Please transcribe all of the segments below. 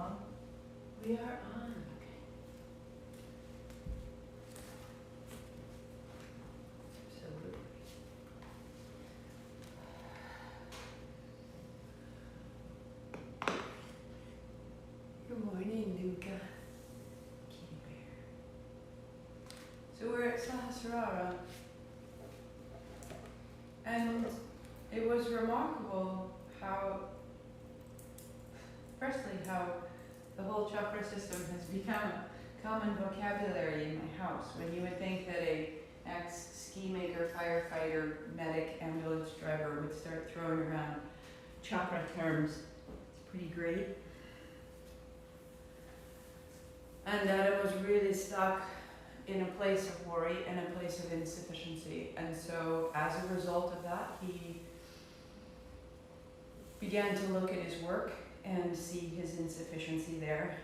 on? We are on. Okay. Absolutely. Good morning, Luca. Kitty bear. So we're at Sahasrara, and it was remarkable how, firstly, how the whole chakra system has become a common vocabulary in my house. When you would think that a ex-ski maker, firefighter, medic, ambulance driver would start throwing around chakra terms, it's pretty great. And that it was really stuck in a place of worry and a place of insufficiency. And so as a result of that, he began to look at his work and see his insufficiency there.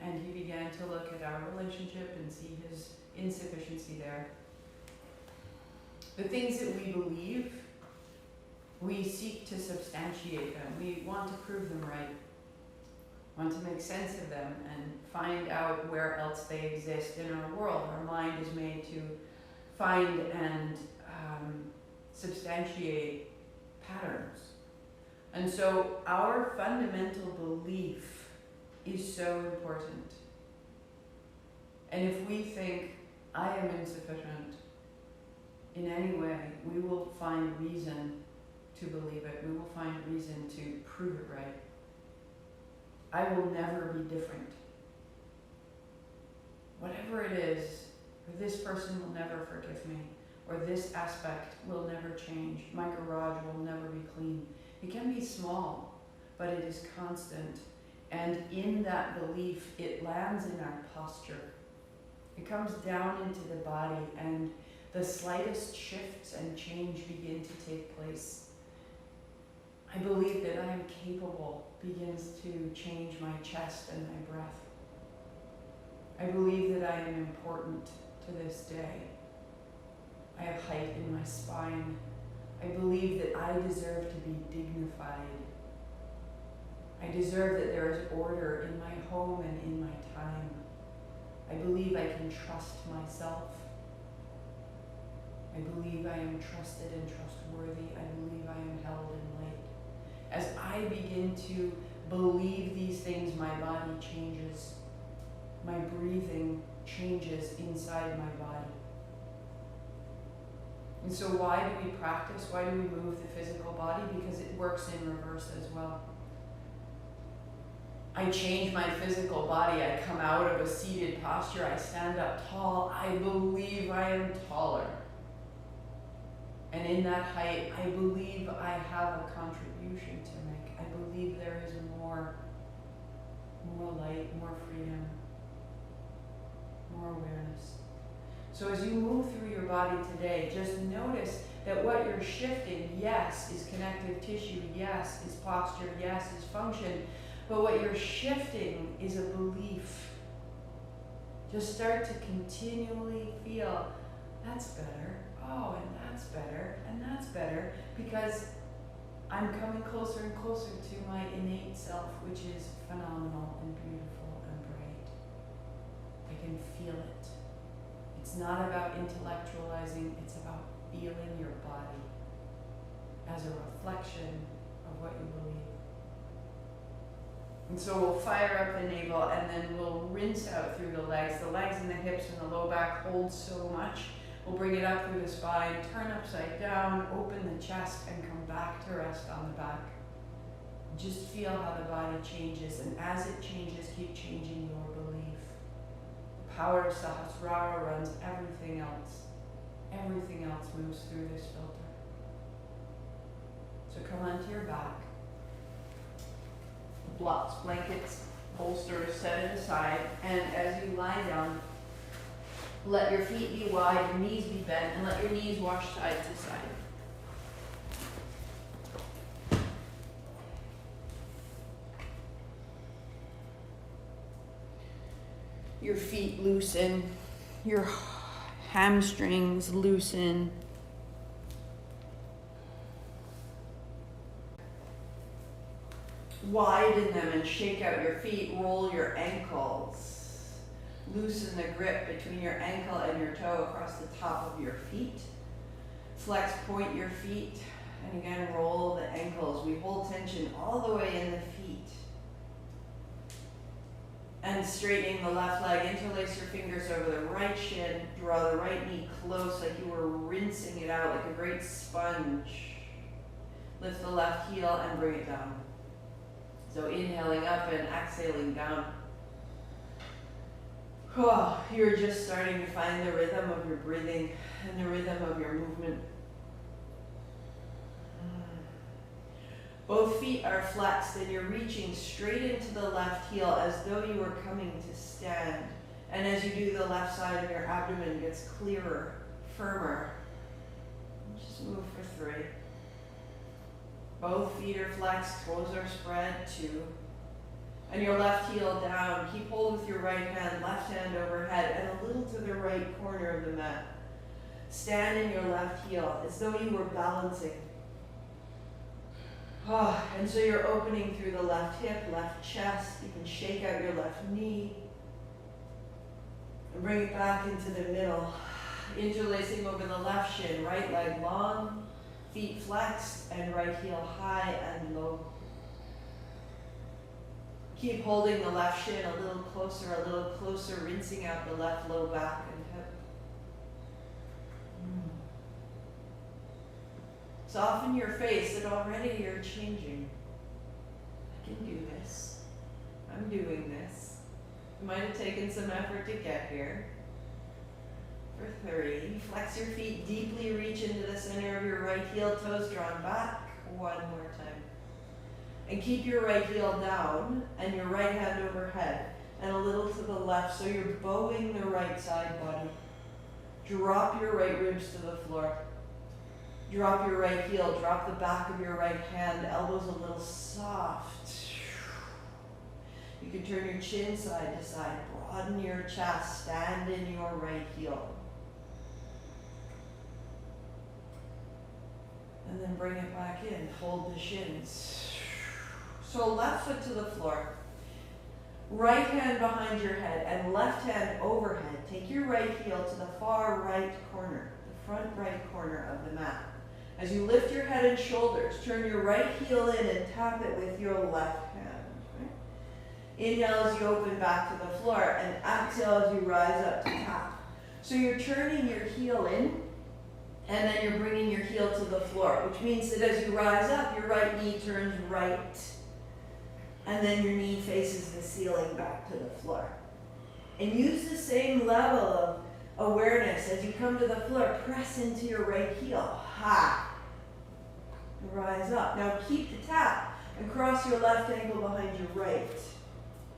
And he began to look at our relationship and see his insufficiency there. The things that we believe, we seek to substantiate them. We want to prove them right, want to make sense of them and find out where else they exist in our world. Our mind is made to find and substantiate patterns. And so our fundamental belief is so important. And if we think, I am insufficient in any way, we will find reason to believe it. We will find reason to prove it right. I will never be different. Whatever it is, or this person will never forgive me, or this aspect will never change. My garage will never be clean. It can be small, but it is constant. And in that belief, it lands in our posture. It comes down into the body, and the slightest shifts and change begin to take place. I believe that I am capable begins to change my chest and my breath. I believe that I am important to this day. I have height in my spine. I believe that I deserve to be dignified. I deserve that there is order in my home and in my time. I believe I can trust myself. I believe I am trusted and trustworthy. I believe I am held in light. As I begin to believe these things, my body changes. My breathing changes inside my body. And so why do we practice? Why do we move the physical body? Because it works in reverse as well. I change my physical body. I come out of a seated posture. I stand up tall. I believe I am taller. And in that height, I believe I have a contribution to make. I believe there is more light, more freedom, more awareness. So as you move through your body today, just notice that what you're shifting, yes, is connective tissue, yes, is posture, yes, is function, but what you're shifting is a belief. Just start to continually feel, that's better, oh, and that's better, and that's better, because I'm coming closer and closer to my innate self, which is phenomenal and beautiful and bright. I can feel it. It's not about intellectualizing, it's about feeling your body as a reflection of what you believe. And so we'll fire up the navel and then we'll rinse out through the legs. The legs and the hips and the low back hold so much. We'll bring it up through the spine, turn upside down, open the chest and come back to rest on the back. Just feel how the body changes, and as it changes, keep changing your belief. The power of Sahasrara runs everything else. Everything else moves through this filter. So come onto your back. Blocks, blankets, bolsters, set it aside, and as you lie down, let your feet be wide, your knees be bent, and let your knees wash side to side. Your feet loosen, your hamstrings loosen. Widen them and shake out your feet. Roll your ankles. Loosen the grip between your ankle and your toe across the top of your feet. Flex, point your feet. And again, roll the ankles. We hold tension all the way in the feet. And straightening the left leg, interlace your fingers over the right shin. Draw the right knee close like you were rinsing it out like a great sponge. Lift the left heel and bring it down. So inhaling up and exhaling down. Oh, you're just starting to find the rhythm of your breathing and the rhythm of your movement. Both feet are flexed and you're reaching straight into the left heel as though you were coming to stand. And as you do, the left side of your abdomen gets clearer, firmer. Just move for 3. Both feet are flexed, toes are spread, 2. And your left heel down. Keep hold with your right hand, left hand overhead, and a little to the right corner of the mat. Stand in your left heel as though you were balancing. And so you're opening through the left hip, left chest. You can shake out your left knee and bring it back into the middle. Interlacing over the left shin, right leg long, feet flexed, and right heel high and low. Keep holding the left shin a little closer, rinsing out the left low back and hip. Soften your face, and already you're changing. I can do this. I'm doing this. It might have taken some effort to get here. For 3, flex your feet, deeply reach into the center of your right heel, toes drawn back. 1 more time. And keep your right heel down and your right hand overhead and a little to the left, so you're bowing the right side body. Drop your right ribs to the floor. Drop your right heel, drop the back of your right hand, elbows a little soft. You can turn your chin side to side, broaden your chest, stand in your right heel. And then bring it back in, hold the shins. So left foot to the floor, right hand behind your head and left hand overhead. Take your right heel to the far right corner, the front right corner of the mat. As you lift your head and shoulders, turn your right heel in and tap it with your left hand. Right? Inhale as you open back to the floor, and exhale as you rise up to tap. So you're turning your heel in, and then you're bringing your heel to the floor, which means that as you rise up, your right knee turns right, and then your knee faces the ceiling back to the floor. And use the same level of awareness as you come to the floor. Press into your right heel. Ha! Rise up. Now keep the tap and cross your left ankle behind your right.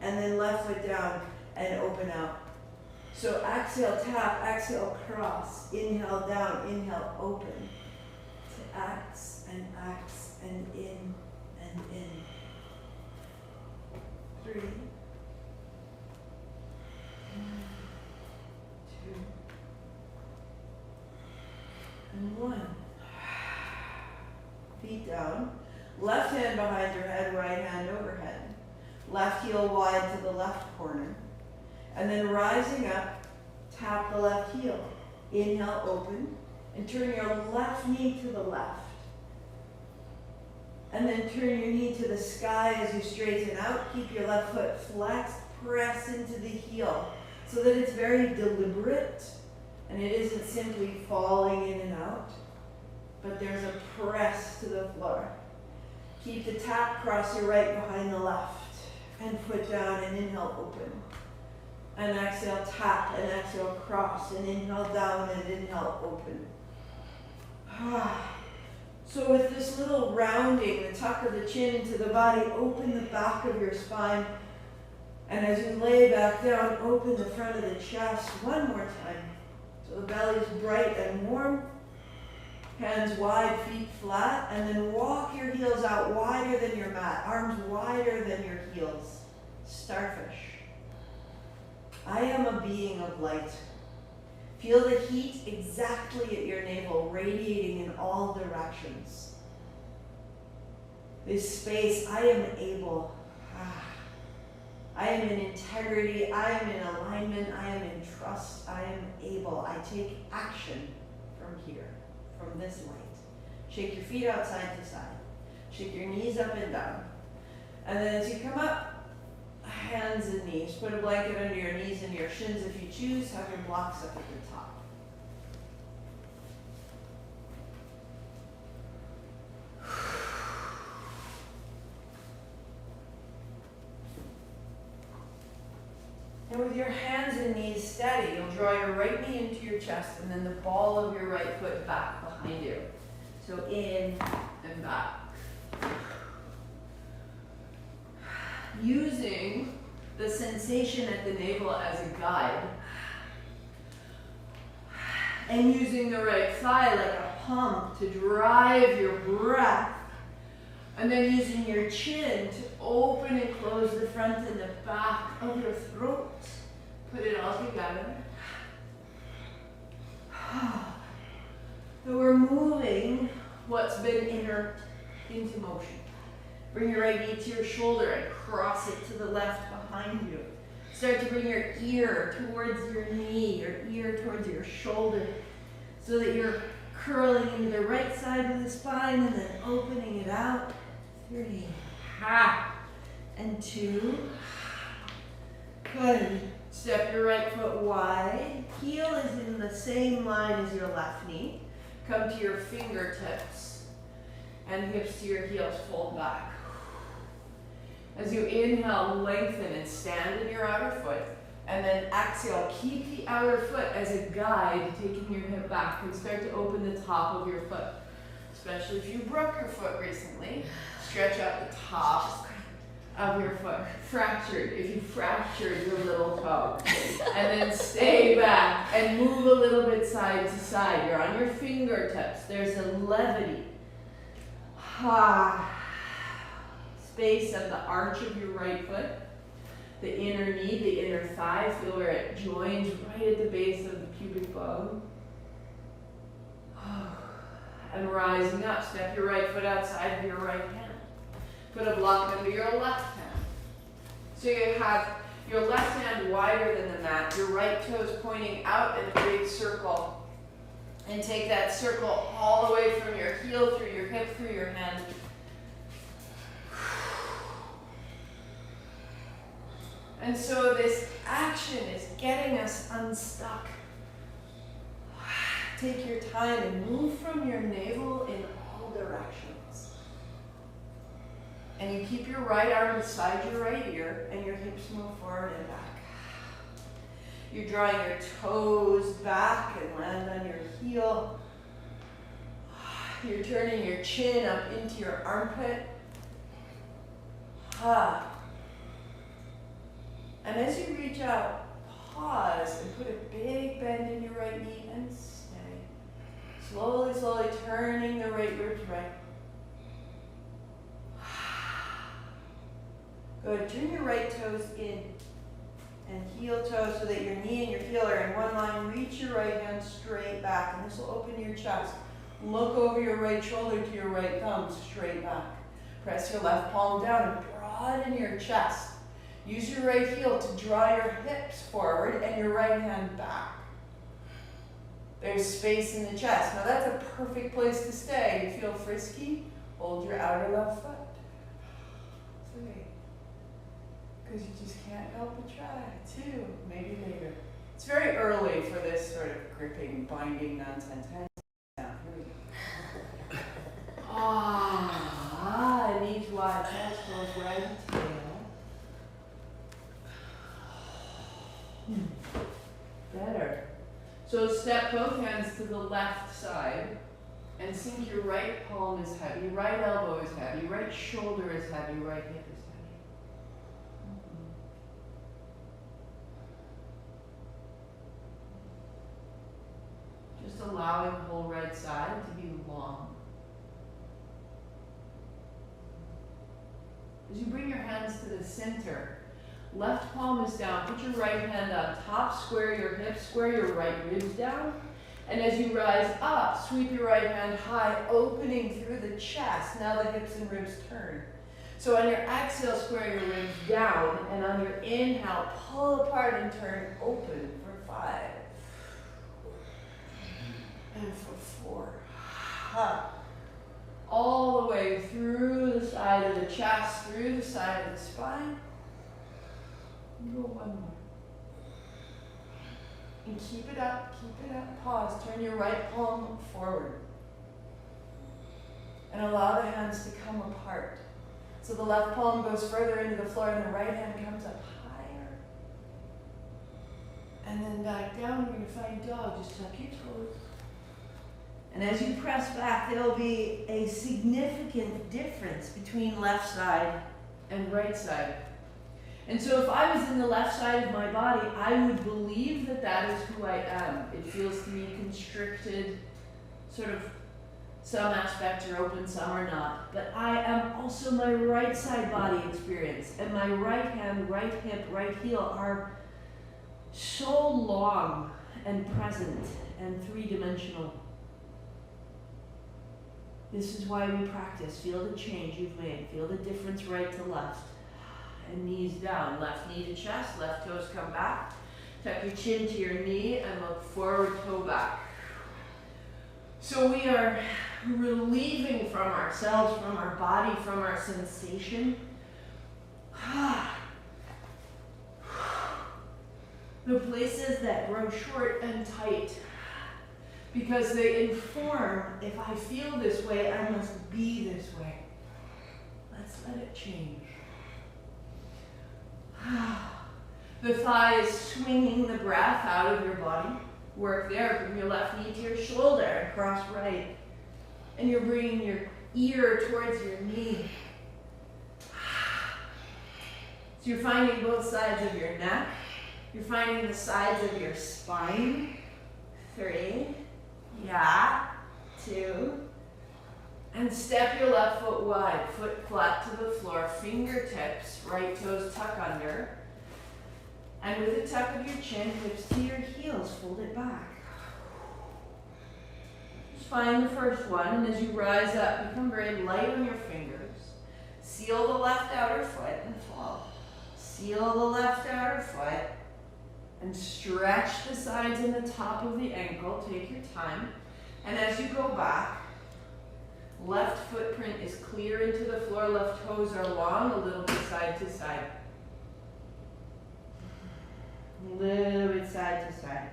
And then left foot down and open out. So exhale, tap, exhale, cross. Inhale down, inhale, open. To X and in and in. 3. 2. And 1. Feet down. Left hand behind your head, right hand overhead. Left heel wide to the left corner. And then rising up, tap the left heel. Inhale, open. And turn your left knee to the left. And then turn your knee to the sky as you straighten out. Keep your left foot flexed. Press into the heel so that it's very deliberate. And it isn't simply falling in and out, but there's a press to the floor. Keep the tap, cross your right behind the left, and foot down and inhale, open. And exhale, tap, and exhale, cross, and inhale down and inhale, open. So with this little rounding, the tuck of the chin into the body, open the back of your spine. And as you lay back down, open the front of the chest 1 more time. So the belly is bright and warm. Hands wide, feet flat, and then walk your heels out wider than your mat, arms wider than your heels. Starfish. I am a being of light. Feel the heat exactly at your navel, radiating in all directions. this space. I am able. I am in integrity. I am in alignment. I am in trust. I am able. I take action from here, from this light. Shake your feet out side to side. Shake your knees up and down. And then as you come up, hands and knees. Put a blanket under your knees and your shins if you choose. Have your blocks up at the top. And with your hands and knees steady, you'll draw your right knee into your chest and then the ball of your right foot back behind you. So in and back. Using the sensation at the navel as a guide. And using the right thigh like a pump to drive your breath. And then using your chin to open and close the front and the back of your throat. Put it all together. So we're moving what's been inert into motion. Bring your right knee to your shoulder and cross it to the left behind you. Start to bring your ear towards your knee, your ear towards your shoulder, so that you're curling into the right side of the spine and then opening it out. 3, and 2. Good. Step your right foot wide. Heel is in the same line as your left knee. Come to your fingertips and hips to your heels, fold back. As you inhale, lengthen and stand in your outer foot. And then exhale, keep the outer foot as a guide, taking your hip back and start to open the top of your foot. Especially if you broke your foot recently. Stretch out the top of your foot. Fractured, if you fractured your little toe. And then stay back and move a little bit side to side. You're on your fingertips. There's a levity. Space of the arch of your right foot. The inner knee, the inner thigh. Feel where it joins right at the base of the pubic bone. And rising up, step your right foot outside of your right hand. Put a block under your left hand. So you have your left hand wider than the mat, your right toes pointing out in a big circle. And take that circle all the way from your heel, through your hip, through your hand. And so this action is getting us unstuck. Take your time and move from your navel in all directions. And you keep your right arm beside your right ear and your hips move forward and back. You're drawing your toes back and land on your heel. You're turning your chin up into your armpit. And as you reach out, pause and put a big bend in your right knee and stay. Slowly, slowly turning the right ribs right. Good. Turn your right toes in and heel toes so that your knee and your heel are in one line. Reach your right hand straight back, and this will open your chest. Look over your right shoulder to your right thumb, straight back. Press your left palm down and broaden your chest. Use your right heel to draw your hips forward and your right hand back. There's space in the chest. Now that's a perfect place to stay. You feel frisky? Hold your outer left foot. 3. Because you just can't help but try. 2, maybe later. It's very early for this sort of gripping, binding nonsense. Now, here we go. Knees wide, chest goes right tail. Better. So step both hands to the left side and sink your right palm is heavy, right elbow is heavy, right shoulder is heavy, right hip is heavy. Just allowing the whole right side to be long. As you bring your hands to the center, left palm is down. Put your right hand on top, square your hips, square your right ribs down, And as you rise up, sweep your right hand high, opening through the chest. Now the hips and ribs turn. So on your exhale, square your ribs down, and on your inhale, pull apart and turn open for 5. And for 4. All the way through the side of the chest, through the side of the spine. And go one more. And keep it up, pause. Turn your right palm forward. And allow the hands to come apart. So the left palm goes further into the floor and the right hand comes up higher. And then back down, you're going to find dog. Just tuck your toes. And as you press back, there will be a significant difference between left side and right side. And so if I was in the left side of my body, I would believe that that is who I am. It feels to me constricted, sort of some aspects are open, some are not. But I am also my right side body experience. And my right hand, right hip, right heel are so long and present and three-dimensional. This is why we practice. Feel the change you've made. Feel the difference right to left. And knees down. Left knee to chest. Left toes come back. Tuck your chin to your knee and look forward, toe back. So we are relieving from ourselves, from our body, from our sensation. The places that grow short and tight. Because they inform, if I feel this way, I must be this way. Let's let it change. The thigh is swinging the breath out of your body. Work there. Bring your left knee to your shoulder, cross right. And you're bringing your ear towards your knee. So you're finding both sides of your neck. You're finding the sides of your spine. 3. Yeah. 2. And step your left foot wide, foot flat to the floor, fingertips, right toes tuck under. And with a tuck of your chin, hips to your heels, fold it back. Just find the first one, and as you rise up, become very light on your fingers. Seal the left outer foot and fall. Seal the left outer foot. And stretch the sides and the top of the ankle. Take your time. And as you go back, left footprint is clear into the floor. Left toes are long, a little bit side to side. A little bit side to side.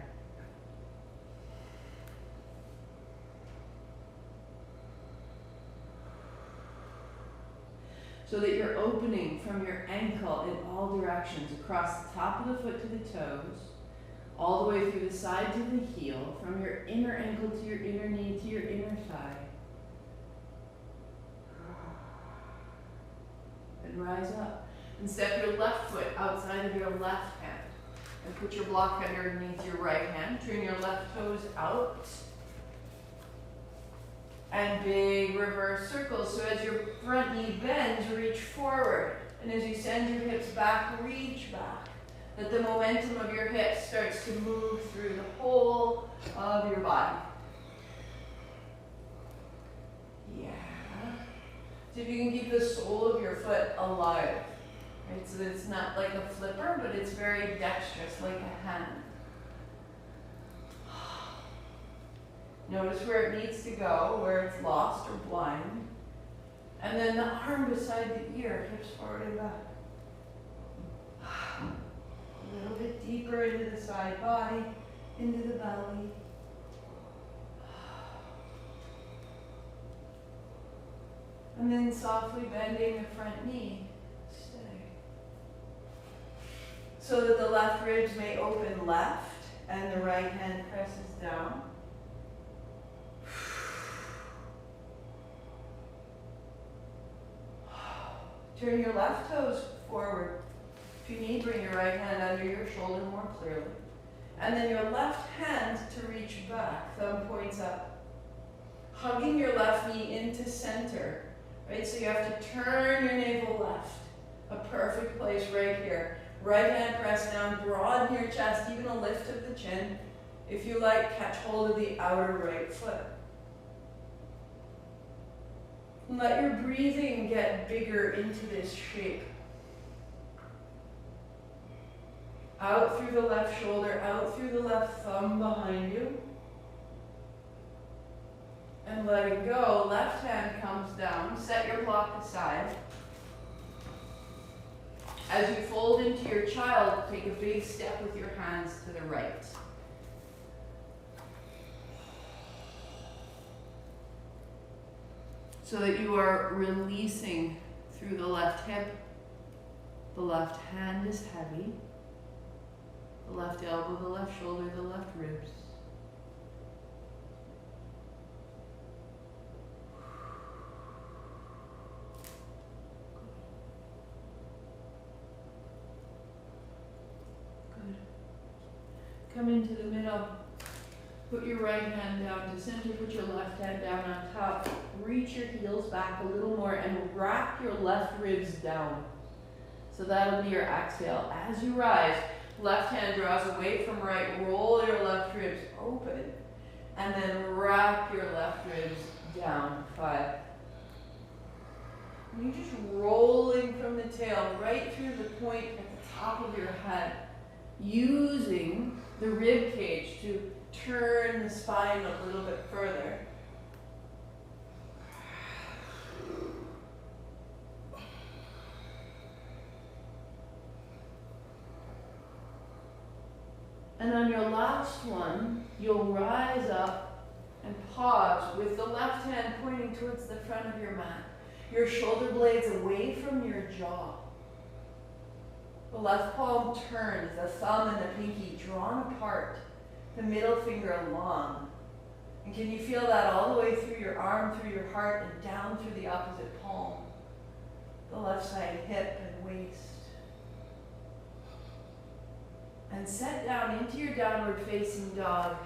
So that you're opening from your ankle in all directions, across the top of the foot to the toes, all the way through the side to the heel, from your inner ankle to your inner knee to your inner thigh. And rise up. And step your left foot outside of your left hand. And put your block underneath your right hand. Turn your left toes out. And big reverse circles. So as your front knee bends, reach forward. And as you send your hips back, reach back. That the momentum of your hips starts to move through the whole of your body. Yeah. So if you can keep the sole of your foot alive. Right? So that it's not like a flipper, but it's very dexterous, like a hand. Notice where it needs to go, where it's lost or blind. And then the arm beside the ear, hips forward and back. A little bit deeper into the side body, into the belly. And then softly bending the front knee. Stay. So that the left ribs may open left and the right hand presses down. Turn your left toes forward. If you need, bring your right hand under your shoulder more clearly. And then your left hand to reach back, thumb points up. Hugging your left knee into center, right? So you have to turn your navel left. A perfect place right here. Right hand press down, broaden your chest, even a lift of the chin. If you like, catch hold of the outer right foot. Let your breathing get bigger into this shape. Out through the left shoulder, out through the left thumb behind you. And letting go, left hand comes down, set your block aside. As you fold into your child, take a big step with your hands to the right. So that you are releasing through the left hip. The left hand is heavy. The left elbow, the left shoulder, the left ribs. Good. Come into the middle. Put your right hand down to center, put your left hand down on top. Reach your heels back a little more and wrap your left ribs down. So that'll be your exhale. As you rise, left hand draws away from right, roll your left ribs open, and then wrap your left ribs down. 5. And you're just rolling from the tail right through the point at the top of your head, using the rib cage to turn the spine a little bit further. And on your last one, you'll rise up and pause with the left hand pointing towards the front of your mat. Your shoulder blades away from your jaw. The left palm turns, the thumb and the pinky drawn apart, the middle finger long. And can you feel that all the way through your arm, through your heart, and down through the opposite palm? The left side hip and waist. And set down into your downward facing dog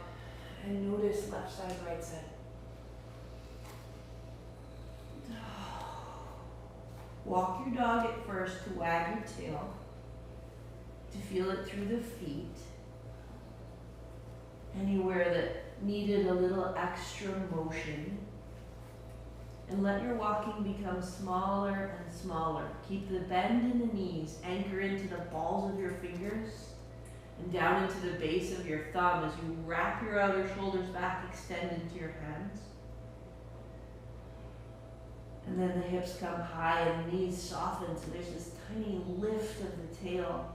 and notice left side, right side. Walk your dog at first to wag your tail, to feel it through the feet. Anywhere that needed a little extra motion. And let your walking become smaller and smaller. Keep the bend in the knees, anchor into the balls of your fingers and down into the base of your thumb as you wrap your outer shoulders back, extend into your hands. And then the hips come high and the knees soften, so there's this tiny lift of the tail.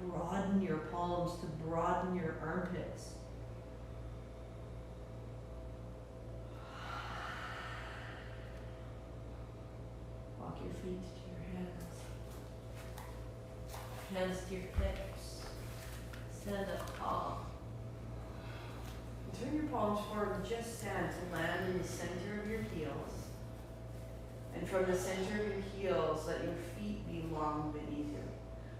Broaden your palms to broaden your armpits. Walk your feet to your hands. Hands to your hips. Stand up tall. Turn your palms forward and just stand to land in the center of your heels. And from the center of your heels, let your feet be long beneath you.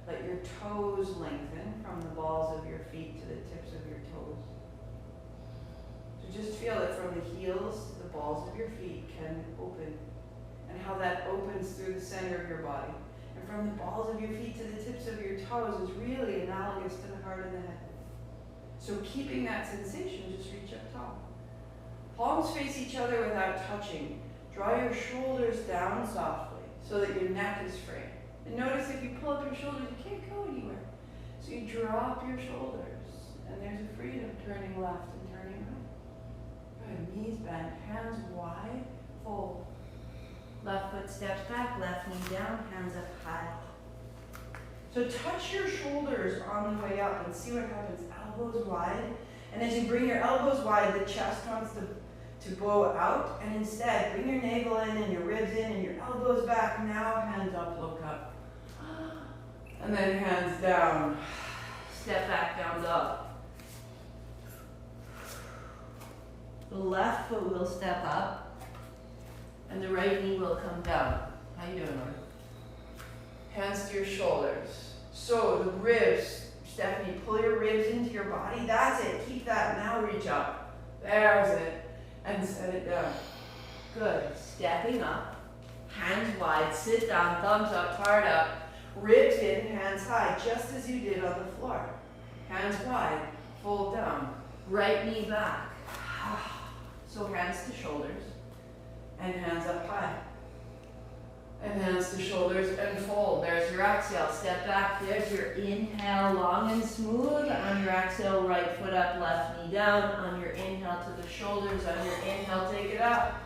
Let your toes lengthen from the balls of your feet to the tips of your toes. So just feel that from the heels to the balls of your feet can open, and how that opens through the center of your body. And from the balls of your feet to the tips of your toes is really analogous to the heart and the head. So keeping that sensation, just reach up tall. Palms face each other without touching. Draw your shoulders down softly so that your neck is free. And notice if you pull up your shoulders, you can't go anywhere. So you drop your shoulders, and there's a freedom turning left and turning right. Good, knees bent, hands wide, fold. Left foot steps back, left knee down, hands up high. So touch your shoulders on the way up and see what happens. Elbows wide, and as you bring your elbows wide, the chest wants to bow out, and instead bring your navel in and your ribs in and your elbows back. Now hands up, look up. And then hands down. Step back, down, dog. The left foot will step up, and the right knee will come down. How you doing, Lord? Hands to your shoulders. So the ribs, Stephanie, pull your ribs into your body. That's it. Keep that. Now reach up. There's it. And set it down. Good. Stepping up. Hands wide. Sit down. Thumbs up. Heart up. Ribs in, hands high, just as you did on the floor. Hands wide, fold down. Right knee back. So hands to shoulders and hands up high. And hands to shoulders and fold. There's your exhale. Step back. There's your inhale, long and smooth. On your exhale, right foot up, left knee down. On your inhale to the shoulders. On your inhale, take it up.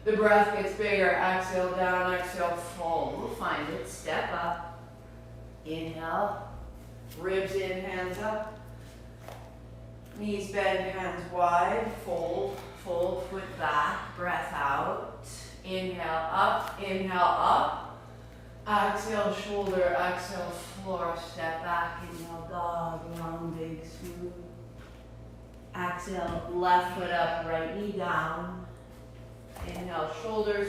The breath gets bigger. Exhale down, exhale, fold. We'll find it. Step up. Inhale. Ribs in, hands up. Knees bend, hands wide. Fold, fold, foot back. Breath out. Inhale up, exhale shoulder, exhale floor, step back, inhale dog, long, big, smooth. Exhale, left foot up, right knee down. Inhale shoulders,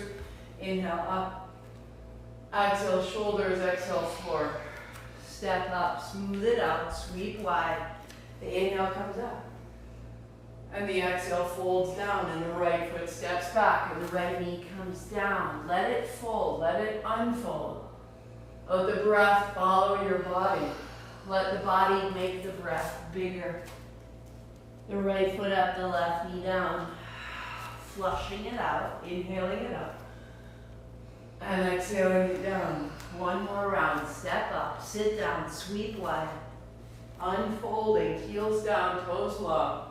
inhale up. Exhale shoulders, exhale floor. Step up, smooth it out, sweep wide. The inhale comes up. And the exhale folds down and the right foot steps back and the right knee comes down. Let it fold, let it unfold. Let the breath follow your body. Let the body make the breath bigger. The right foot up, the left knee down. Flushing it out, inhaling it up. And exhaling it down. One more round, step up, sit down, sweep wide. Unfolding, heels down, toes long.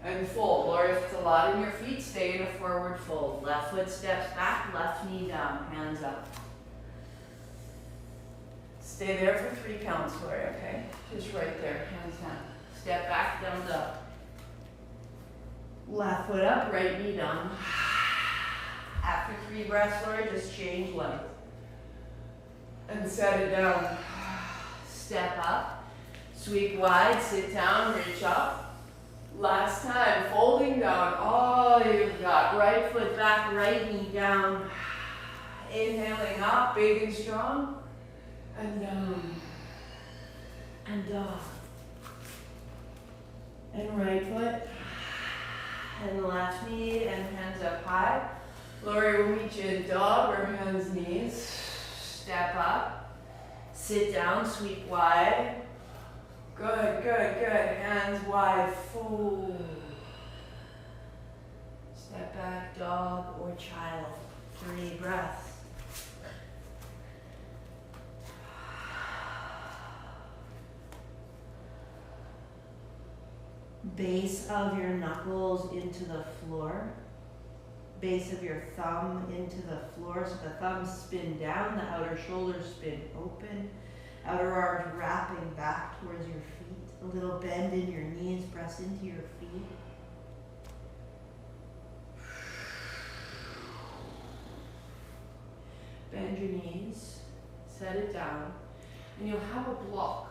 And fold, or if it's a lot in your feet, stay in a forward fold. Left foot steps back, left knee down, hands up. Stay there for 3 counts, Lori, okay? Just right there, hands down. Step back, thumbs up. Left foot up, right knee down. After 3 breaths, Lori, just change legs. And set it down. Step up, sweep wide, sit down, reach up. Last time, folding down all you've got. Right foot back, right knee down. Inhaling up, big and strong. And down. And dog. And right foot. And left knee, and hands up high. Lori will meet you in dog or hands, knees. Step up. Sit down, sweep wide. Good, good, good. Hands wide, fold. Step back, dog or child. 3 breaths. Base of your knuckles into the floor. Base of your thumb into the floor. So the thumbs spin down, the outer shoulders spin open. Outer arms wrapping back towards your feet. A little bend in your knees, press into your feet. Bend your knees, set it down, and you'll have a block.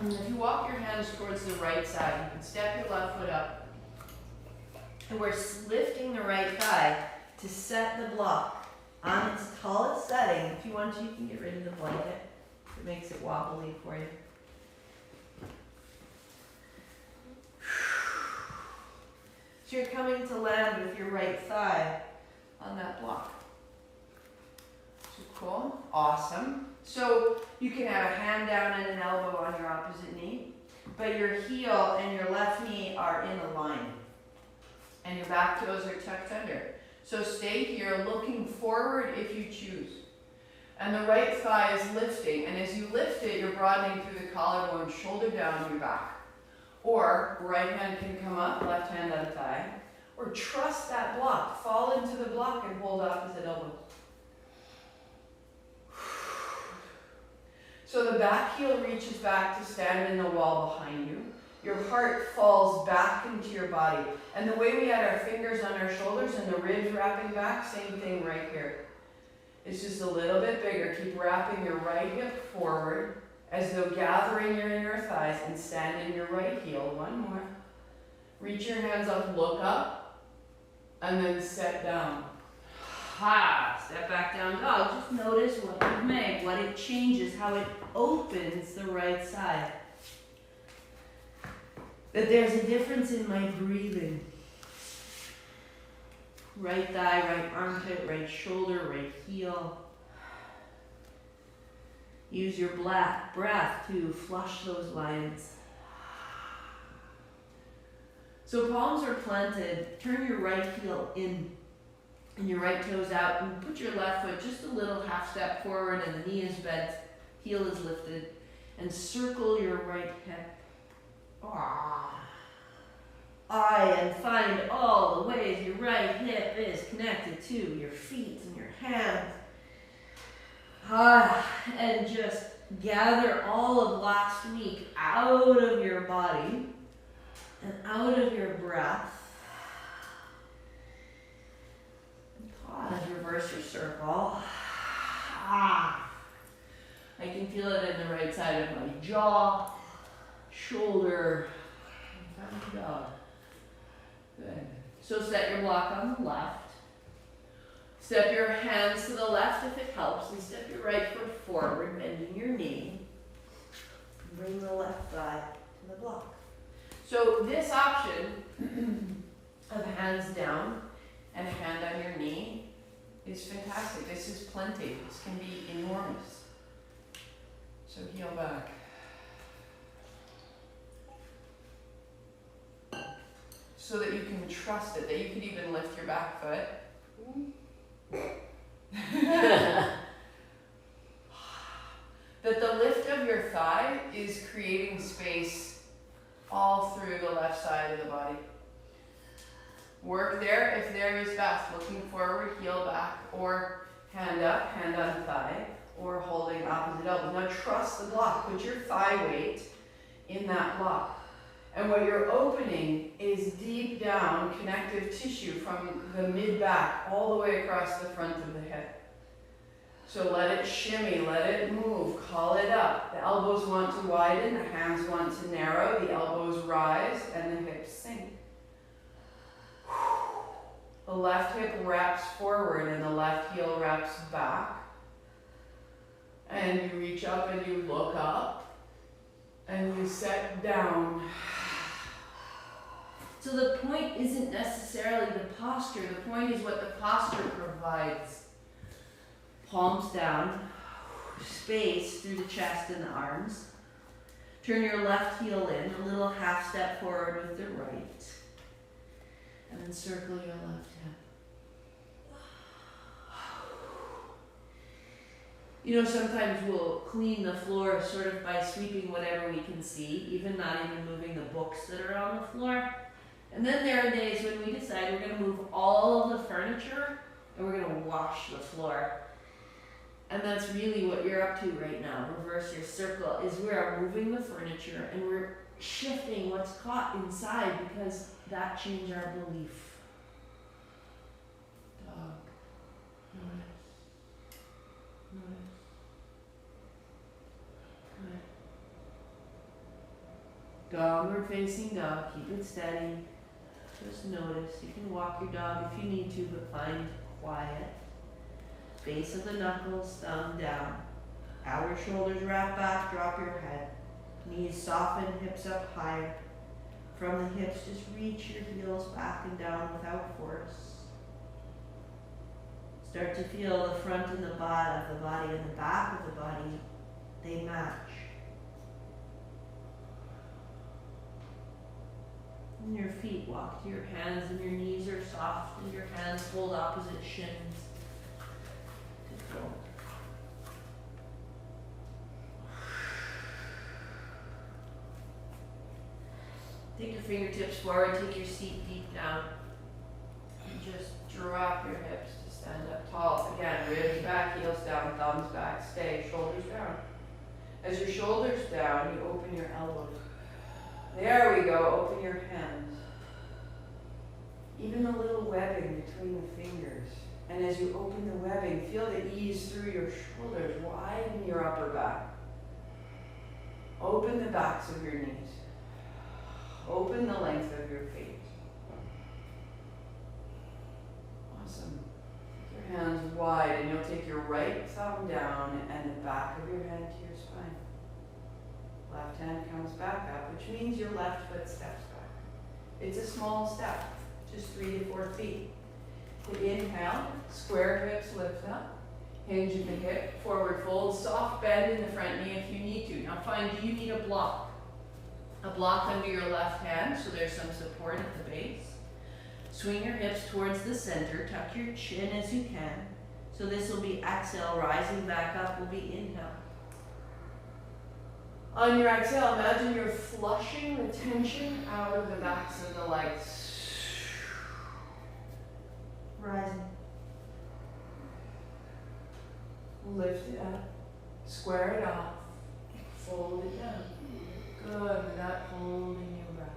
If you walk your hands towards the right side, you can step your left foot up. And we're lifting the right thigh to set the block on its tallest setting. If you want to, you can get rid of the blanket. It makes it wobbly for you. So you're coming to land with your right thigh on that block. So cool, awesome. So you can have a hand down and an elbow on your opposite knee, but your heel and your left knee are in a line, and your back toes are tucked under. So stay here looking forward if you choose. And the right thigh is lifting, and as you lift it, you're broadening through the collarbone, shoulder down your back. Or right hand can come up, left hand on thigh. Or trust that block, fall into the block and hold opposite elbow. So the back heel reaches back to stand in the wall behind you. Your heart falls back into your body. And the way we had our fingers on our shoulders and the ribs wrapping back, same thing right here. It's just a little bit bigger. Keep wrapping your right hip forward as though gathering your inner thighs and stand in your right heel. One more. Reach your hands up, look up, and then set down. Ha! Step back down dog. Just notice what you've made, what it changes, how it opens the right side. That there's a difference in my breathing. Right thigh, right armpit, right shoulder, right heel. Use your breath to flush those lines. So palms are planted. Turn your right heel in and your right toes out, and put your left foot just a little half step forward, and the knee is bent, heel is lifted, and circle your right hip. And find all the ways your right hip is connected to your feet and your hands. And just gather all of last week out of your body and out of your breath. Pause, reverse your circle. I can feel it in the right side of my jaw, shoulder, and down dog. Good. So set your block on the left. Step your hands to the left if it helps, and step your right foot forward, bending your knee. Bring the left thigh to the block. So this option of hands down and a hand on your knee is fantastic. This is plenty. This can be enormous. So heel back. So that you can trust it, that you could even lift your back foot. That the lift of your thigh is creating space all through the left side of the body. Work there if there is best. Looking forward, heel back, or hand up, hand on thigh, or holding opposite elbow. Now trust the block. Put your thigh weight in that block. And what you're opening is deep down connective tissue from the mid-back all the way across the front of the hip. So let it shimmy, let it move, call it up. The elbows want to widen, the hands want to narrow, the elbows rise, and the hips sink. The left hip wraps forward and the left heel wraps back. And you reach up and you look up. And you set down. So the point isn't necessarily the posture. The point is what the posture provides. Palms down, space through the chest and the arms. Turn your left heel in, a little half step forward with the right. And then circle your left hip. You know, sometimes we'll clean the floor sort of by sweeping whatever we can see, even not even moving the books that are on the floor. And then there are days when we decide we're going to move all of the furniture and we're going to wash the floor. And that's really what you're up to right now. Reverse your circle is we are moving the furniture and we're shifting what's caught inside because that changed our belief. Dog. Notice. Notice. Good. Downward facing dog. Keep it steady. Just notice. You can walk your dog if you need to, but find quiet. Base of the knuckles, thumb down. Outer shoulders wrap back, drop your head. Knees soften, hips up higher. From the hips, just reach your heels back and down without force. Start to feel the front and the bottom of the body and the back of the body. They match. And your feet walk to your hands and your knees are soft and your hands hold opposite shins. Go. Take your fingertips forward, take your seat deep down. And just drop your hips to stand up tall. Again, ribs back, heels down, thumbs back, stay, shoulders down. As your shoulders down, you open your elbows. There we go, open your hands. Even the little webbing between the fingers. And as you open the webbing, feel the ease through your shoulders, widen your upper back. Open the backs of your knees. Open the length of your feet. Awesome. Take your hands wide and you'll take your right thumb down and the back of your hand to your spine. Left hand comes back up, which means your left foot steps back. It's a small step, just 3 to 4 feet. Inhale, square hips lift up. Hinge at the hip, forward fold, soft bend in the front knee if you need to. Now find, do you need a block? A block under your left hand, so there's some support at the base. Swing your hips towards the center, tuck your chin as you can. So this will be exhale, rising back up will be inhale. On your exhale, imagine you're flushing the tension out of the backs of the legs. Rising. Lift it up, square it off, fold it down. Good, without holding your breath.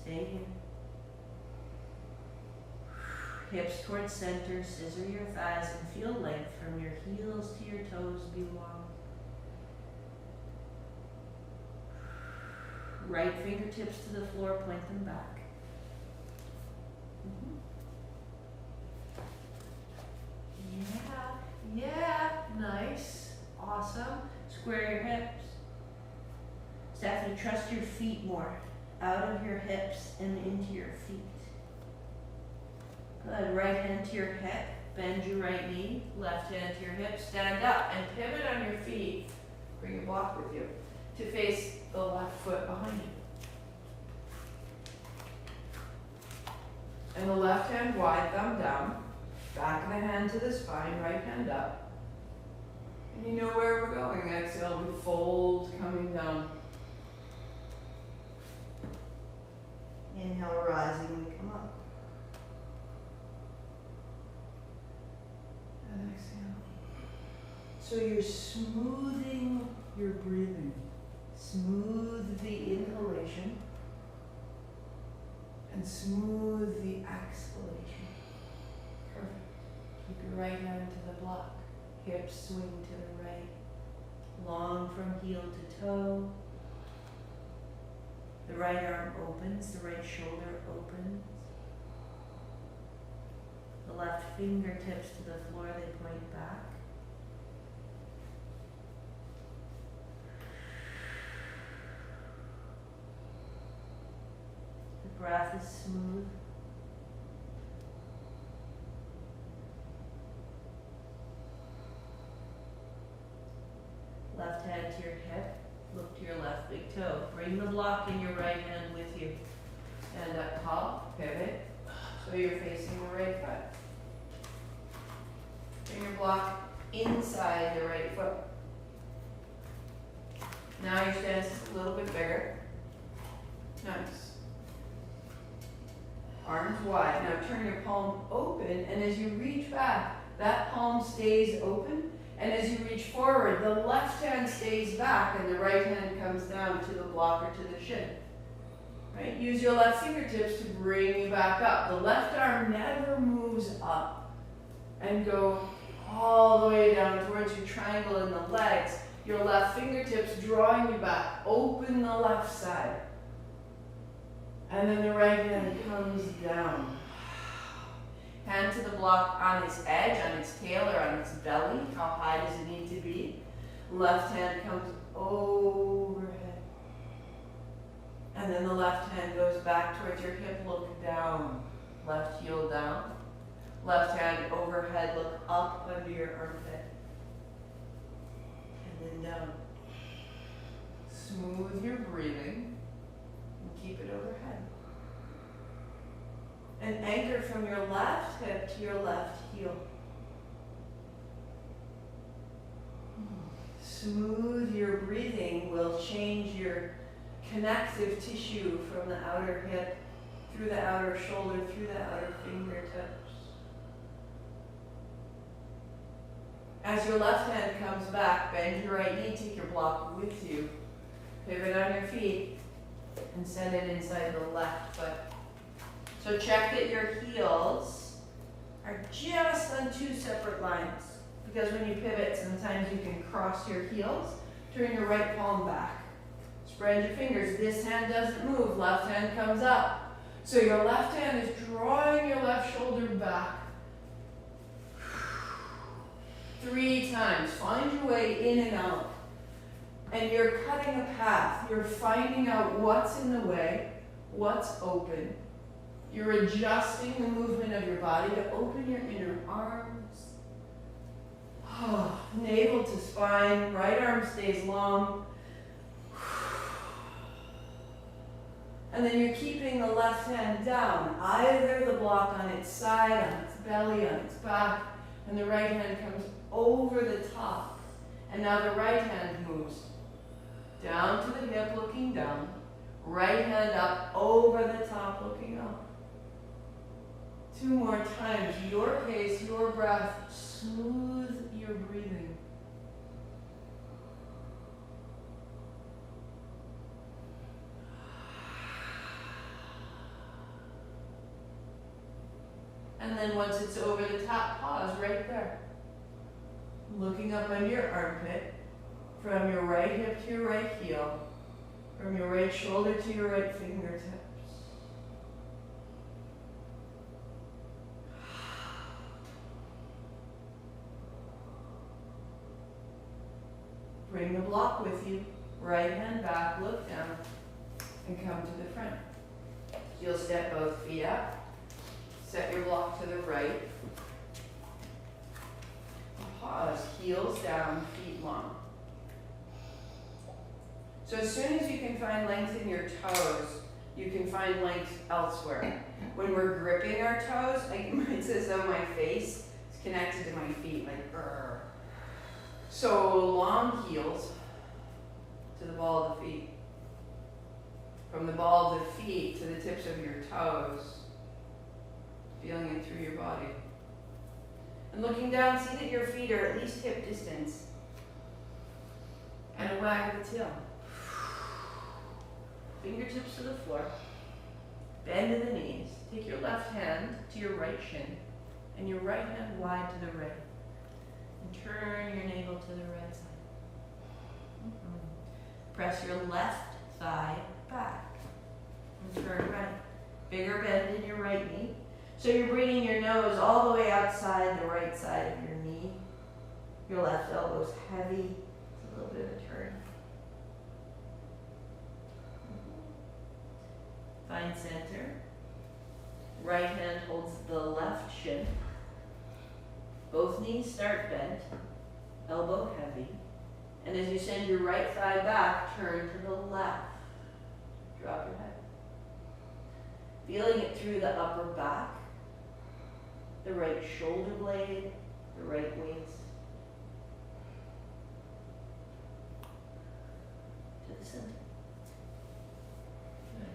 Stay here. Hips towards center, scissor your thighs and feel length from your heels to your toes be long. Right fingertips to the floor, point them back. Yeah, nice, awesome. Square your hips. Stephanie, trust your feet more. Out of your hips and into your feet. Good, right hand to your hip. Bend your right knee. Left hand to your hip. Stand up and pivot on your feet. Bring your block with you to face the left foot behind you. And the left hand wide, thumb down. Back of the hand to the spine, right hand up. And you know where we're going. Exhale, we fold, coming down. Inhale, rising, we come up. And exhale. So you're smoothing your breathing. Smooth the inhalation and smooth the exhalation. Perfect. Keep your right hand to the block. Hips swing to the right. Long from heel to toe. The right arm opens, the right shoulder opens. The left fingertips to the floor, they point back. The breath is smooth. Left hand to your hip, look to your left big toe. Bring the block in your right hand with you. And up tall, pivot, so you're facing the right foot. Bring your block inside the right foot. Now your stance is a little bit bigger. Nice. Arms wide. Now turn your palm open, and as you reach back, that palm stays open. And as you reach forward, the left hand stays back and the right hand comes down to the block or to the shin. Right? Use your left fingertips to bring you back up. The left arm never moves up. And go all the way down towards your triangle in the legs. Your left fingertips drawing you back. Open the left side. And then the right hand comes down. Hand to the block on its edge, on its tail, or on its belly. How high does it need to be? Left hand comes overhead. And then the left hand goes back towards your hip, look down. Left heel down. Left hand overhead, look up under your armpit. And then down. Smooth your breathing and keep it overhead. And anchor from your left hip to your left heel. Smooth your breathing will change your connective tissue from the outer hip, through the outer shoulder, through the outer fingertips. As your left hand comes back, bend your right knee, take your block with you. Pivot on your feet and send it inside the left foot. So check that your heels are just on two separate lines. Because when you pivot, sometimes you can cross your heels. Turn your right palm back. Spread your fingers. This hand doesn't move. Left hand comes up. So your left hand is drawing your left shoulder back. 3 times. Find your way in and out. And you're cutting a path. You're finding out what's in the way, what's open. You're adjusting the movement of your body to open your inner arms. Navel to spine, right arm stays long. And then you're keeping the left hand down, either the block on its side, on its belly, on its back, and the right hand comes over the top. And now the right hand moves down to the hip, looking down, right hand up over the top, looking up. 2 more times, your pace, your breath, smooth your breathing. And then once it's over the top, pause right there. Looking up under your armpit, from your right hip to your right heel, from your right shoulder to your right fingertips. Bring the block with you. Right hand back, look down, and come to the front. You'll step both feet up. Set your block to the right. Pause, heels down, feet long. So as soon as you can find length in your toes, you can find length elsewhere. When we're gripping our toes, it's as though my face is connected to my feet, like grr. So long heels to the ball of the feet. From the ball of the feet to the tips of your toes. Feeling it through your body. And looking down, see that your feet are at least hip distance. And a wag of the tail. Fingertips to the floor. Bend in the knees. Take your left hand to your right shin. And your right hand wide to the right. And turn your navel to the right side. Press your left thigh back. And turn right. Bigger bend in your right knee. So you're bringing your nose all the way outside the right side of your knee. Your left elbow's heavy. It's a little bit of a turn. Find center. Right hand holds the left shin. Both knees start bent. Elbow heavy. And as you send your right thigh back, turn to the left. Drop your head. Feeling it through the upper back. The right shoulder blade, the right waist. To the center. Good.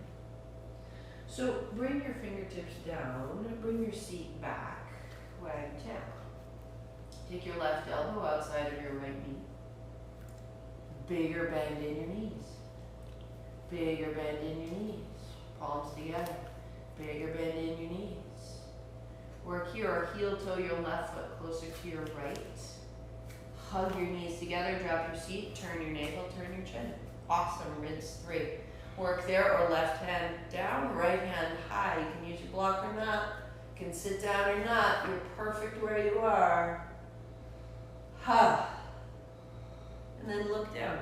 So bring your fingertips down, bring your seat back, wag tail. Take your left elbow outside of your right knee. Bigger bend in your knees. Bigger bend in your knees. Palms together. Bigger bend in your knees. Work here, or heel toe your left foot closer to your right. Hug your knees together, drop your seat, turn your navel, turn your chin. Awesome, rinse 3. Work there, or left hand down, right hand high. You can use your block or not. You can sit down or not. You're perfect where you are. Ha. And then look down.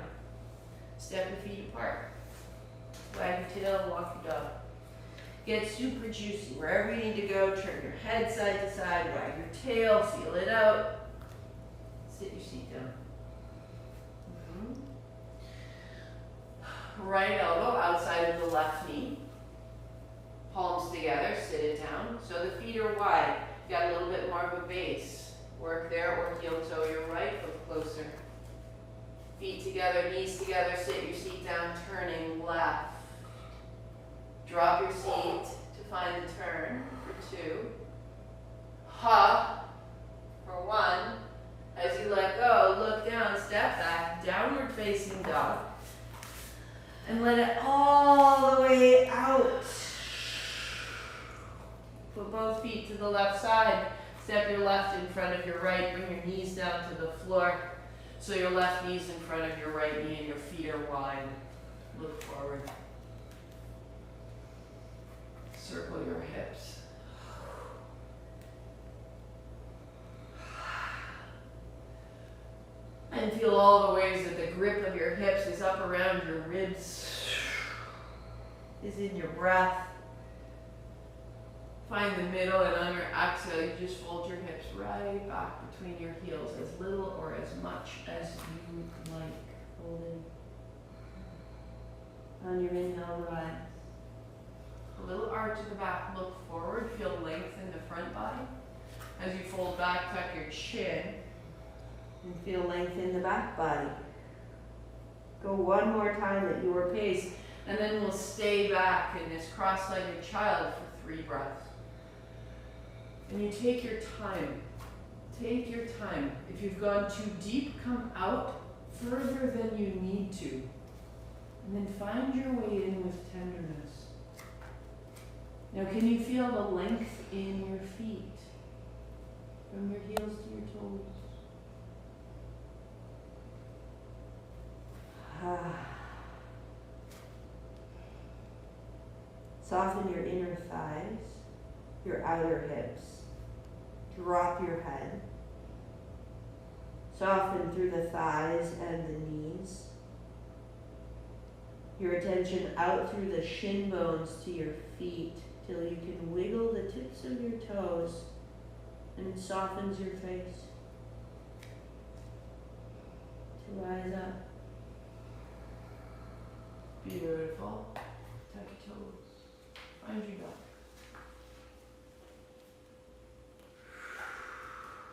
Step your feet apart. Wag your tail, walk your dog. Get super juicy. Wherever you need to go, turn your head side to side, wag your tail, feel it out. Sit your seat down. Right elbow outside of the left knee. Palms together, sit it down. So the feet are wide. You got a little bit more of a base. Work there, or heel toe your right foot closer. Feet together, knees together, sit your seat down, turning left. Drop your seat to find the turn for 2. Ha for 1. As you let go, look down, step back, downward facing dog. And let it all the way out. Put both feet to the left side. Step your left in front of your right. Bring your knees down to the floor. So your left knee's in front of your right knee and your feet are wide. Look forward. Circle your hips. And feel all the ways that the grip of your hips is up around your ribs, is in your breath. Find the middle, and on your exhale, you just fold your hips right back between your heels, as little or as much as you like. Holding. On your inhale, rise. A little arch in the back, look forward, feel length in the front body. As you fold back, tuck your chin. And feel length in the back body. Go one more time at your pace. And then we'll stay back in this cross-legged child for 3 breaths. And you take your time. Take your time. If you've gone too deep, come out further than you need to. And then find your way in with tenderness. Now, can you feel the length in your feet? From your heels to your toes. Soften your inner thighs, your outer hips. Drop your head. Soften through the thighs and the knees. Your attention out through the shin bones to your feet till you can wiggle the tips of your toes and it softens your face. To rise up. Beautiful. Tuck your toes. Find your dog.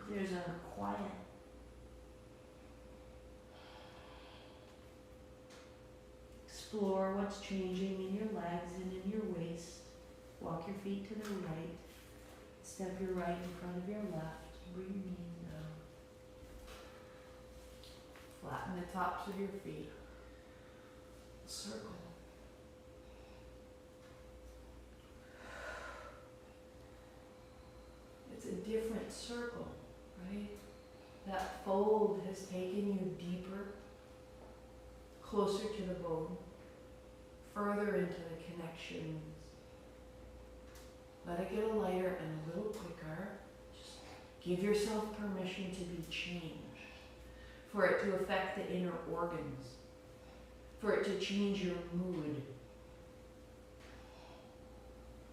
There's a quiet. Explore what's changing in your legs and in your waist. Walk your feet to the right. Step your right in front of your left. Bring your knees down. Flatten the tops of your feet. Circle. It's a different circle, right? That fold has taken you deeper, closer to the bone, further into the connections. Let it get a lighter and a little quicker. Just give yourself permission to be changed, for it to affect the inner organs, for it to change your mood.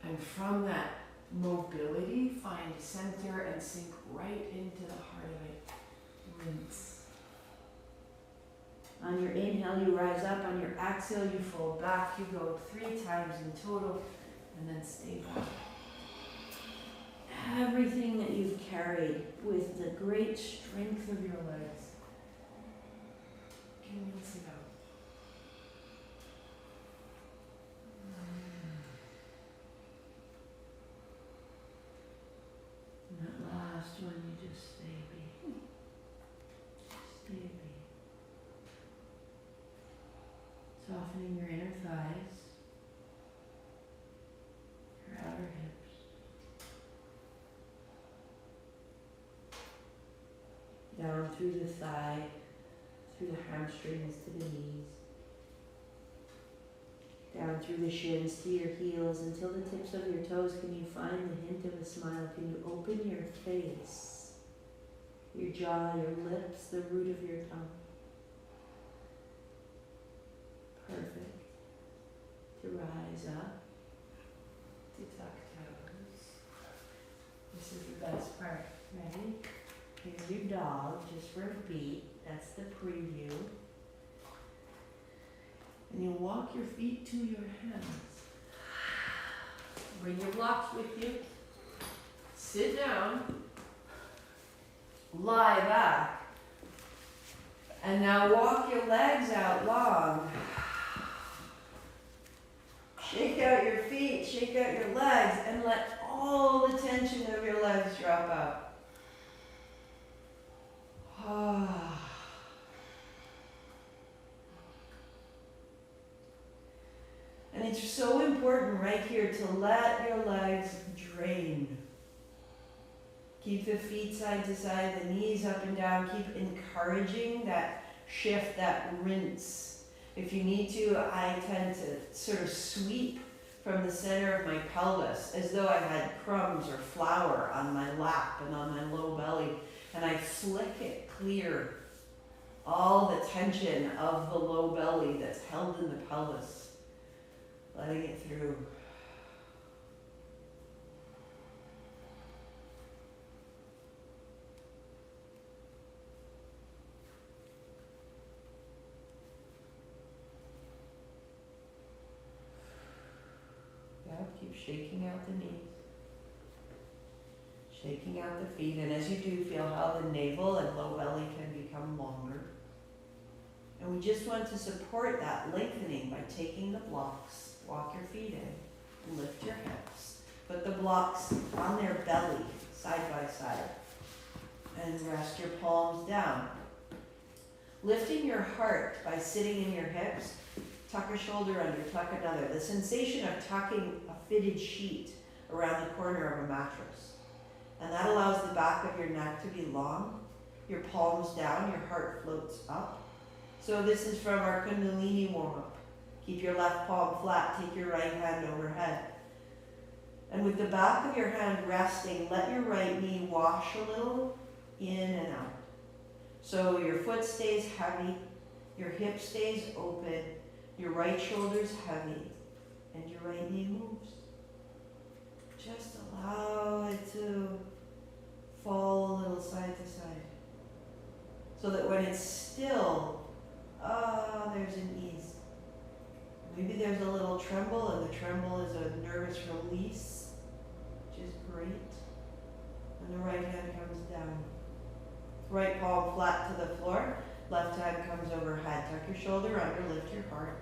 And from that mobility, find center and sink right into the heart of it. Rinse. On your inhale, you rise up. On your exhale, you fold back. You go 3 times in total, and then stay back. Everything that you've carried with the great strength of your legs, can you rinse it out? And that last one, you just stay be. Stay be. Softening your inner thighs, your outer hips. Down through the thigh, through the hamstrings to the knees. Down through the shins to your heels until the tips of your toes. Can you find the hint of a smile? Can you open your face, your jaw, your lips, the root of your tongue? Perfect. To rise up. To tuck toes. This is the best part. Ready? Here's your dog, just for a beat. That's the preview. And you'll walk your feet to your hands. Bring your blocks with you. Sit down. Lie back. And now walk your legs out long. Shake out your feet, shake out your legs, and let all the tension of your legs drop out. And it's so important right here to let your legs drain. Keep the feet side to side, the knees up and down. Keep encouraging that shift, that rinse. If you need to, I tend to sort of sweep from the center of my pelvis as though I had crumbs or flour on my lap and on my low belly, and I flick it clear. All the tension of the low belly that's held in the pelvis, letting it through. shaking out the knees, shaking out the feet, and as you do, feel how the navel and low belly can become longer. And we just want to support that lengthening by taking the blocks, walk your feet in, lift your hips. Put the blocks on their belly, side by side, and rest your palms down. Lifting your heart by sitting in your hips, tuck a shoulder under, tuck another. The sensation of tucking a fitted sheet around the corner of a mattress. And that allows the back of your neck to be long, your palms down, your heart floats up. So this is from our Kundalini warm-up. Keep your left palm flat, take your right hand overhead. And with the back of your hand resting, let your right knee wash a little in and out. So your foot stays heavy, your hip stays open, your right shoulder's heavy, and your right knee moves. Just allow it to fall a little side to side. So that when it's still, there's an ease. Maybe there's a little tremble, and the tremble is a nervous release, which is great. And the right hand comes down. Right palm flat to the floor, left hand comes overhead. Tuck your shoulder under, lift your heart.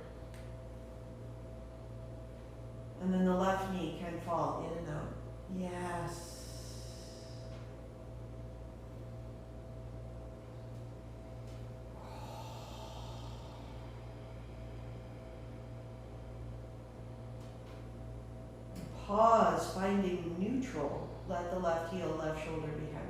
And then the left knee can fall in and out. Yes. Pause, finding neutral. Let the left heel, left shoulder be heavy.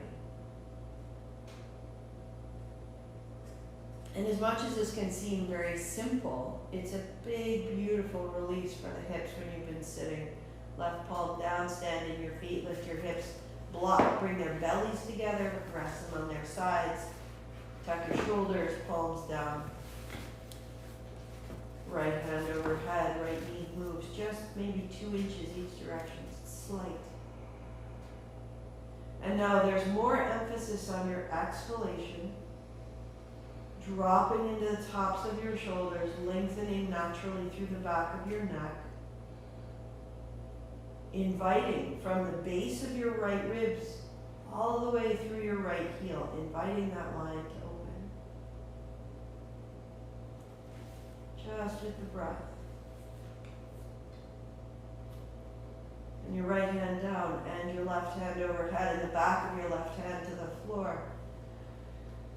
And as much as this can seem very simple, it's a big, beautiful release for the hips when you've been sitting. Left palm down, stand in your feet, lift your hips, block, bring their bellies together, rest them on their sides. Tuck your shoulders, palms down. Right hand overhead, right knee moves just maybe 2 inches each direction, it's slight. And now there's more emphasis on your exhalation, dropping into the tops of your shoulders, lengthening naturally through the back of your neck. Inviting from the base of your right ribs all the way through your right heel, inviting that line to open. Just with the breath. And your right hand down and your left hand overhead and the back of your left hand to the floor.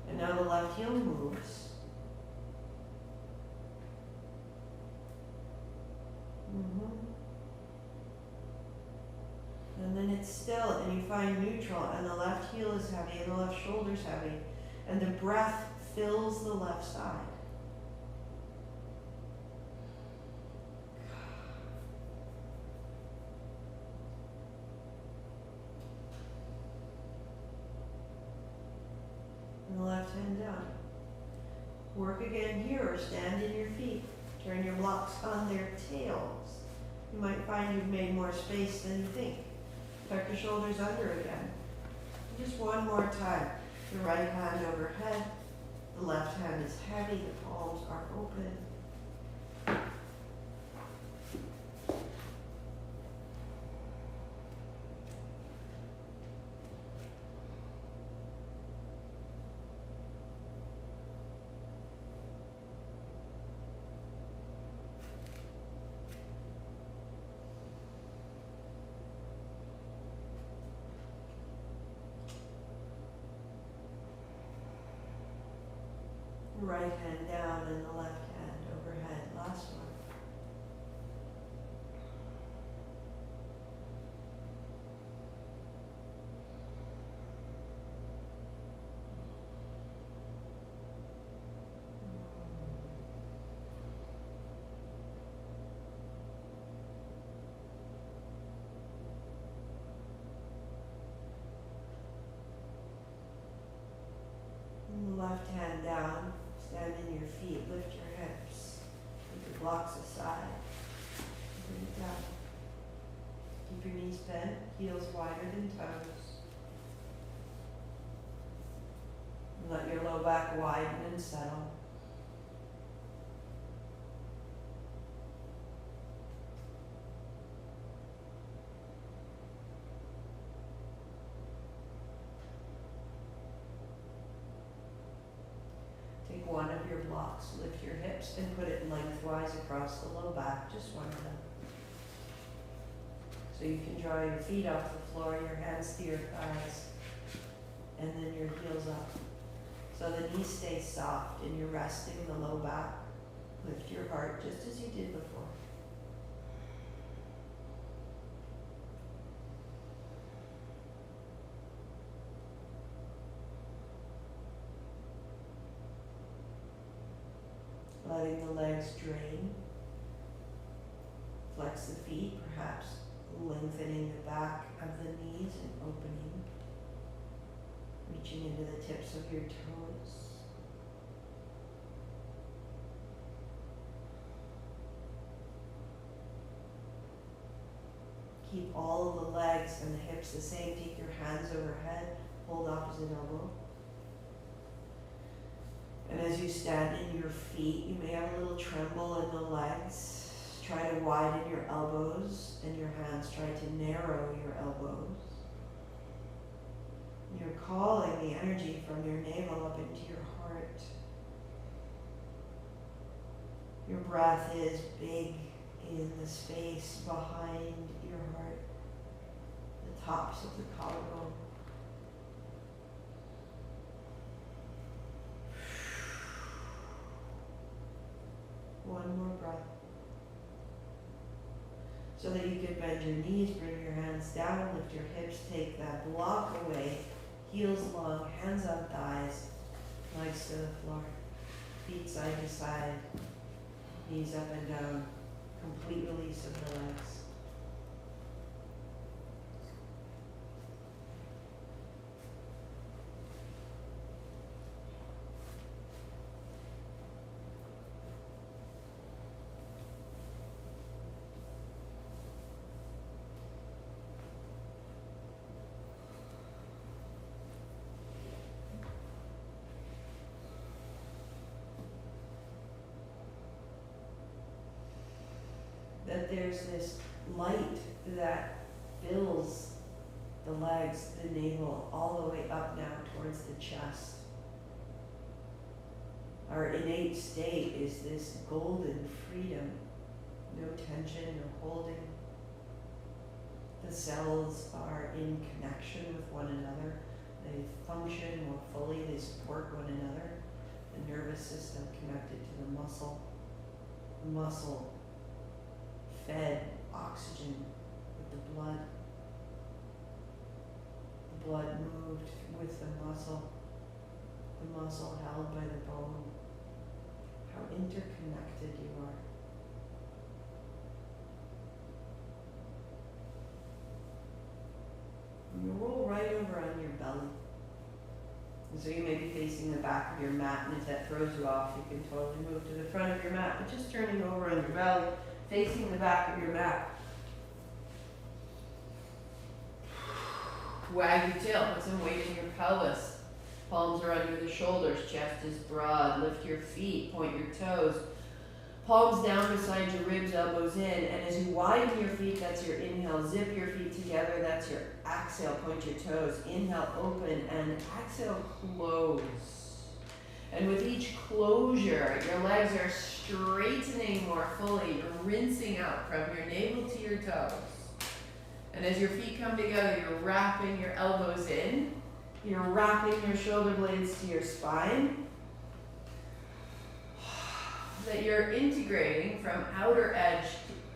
And now the left heel moves. And then it's still, and you find neutral, and the left heel is heavy, and the left shoulder's heavy, and the breath fills the left side. And the left hand down. Work again here, or stand in your feet. Turn your blocks on their tails. You might find you've made more space than you think. Tuck your shoulders under again. Just one more time. The right hand overhead. The left hand is heavy. The palms are open. Right hand down and the left hand overhead. Last one. And the left hand down. Stand in your feet, lift your hips, keep your blocks aside, bring it down. Keep your knees bent, heels wider than toes. And let your low back widen and settle. your blocks. Lift your hips and put it lengthwise across the low back, just one of them. So you can draw your feet off the floor, your hands to your thighs, and then your heels up. So the knees stay soft and you're resting the low back. Lift your heart just as you did before. Letting the legs drain. Flex the feet, perhaps lengthening the back of the knees and opening. Reaching into the tips of your toes. Keep all of the legs and the hips the same. Take your hands overhead. Hold opposite elbow. And as you stand in your feet, you may have a little tremble in the legs. Try to widen your elbows and your hands. Try to narrow your elbows. You're calling the energy from your navel up into your heart. Your breath is big in the space behind your heart, the tops of the collarbone. One more breath. So that you can bend your knees, bring your hands down, lift your hips, take that block away, heels long, hands on thighs, legs to the floor, feet side to side, knees up and down, complete release of the legs. That there's this light that fills the legs, the navel, all the way up now towards the chest. Our innate state is this golden freedom, no tension, no holding. The cells are in connection with one another. They function more fully, they support one another. The nervous system connected to the muscle fed oxygen with the blood. The blood moved with the muscle held by the bone. How interconnected you are. And you roll right over on your belly. And so you may be facing the back of your mat, and if that throws you off, you can totally move to the front of your mat, but just turning over on your belly, facing the back of your mat. Wag your tail, put some weight in your pelvis. Palms are under the shoulders, chest is broad. Lift your feet, point your toes. Palms down beside your ribs, elbows in. And as you widen your feet, that's your inhale. Zip your feet together, that's your exhale. Point your toes. Inhale, open, and exhale, close. And with each closure, your legs are straightening more fully. You're rinsing out from your navel to your toes. And as your feet come together, you're wrapping your elbows in. You're wrapping your shoulder blades to your spine. That you're integrating from outer edge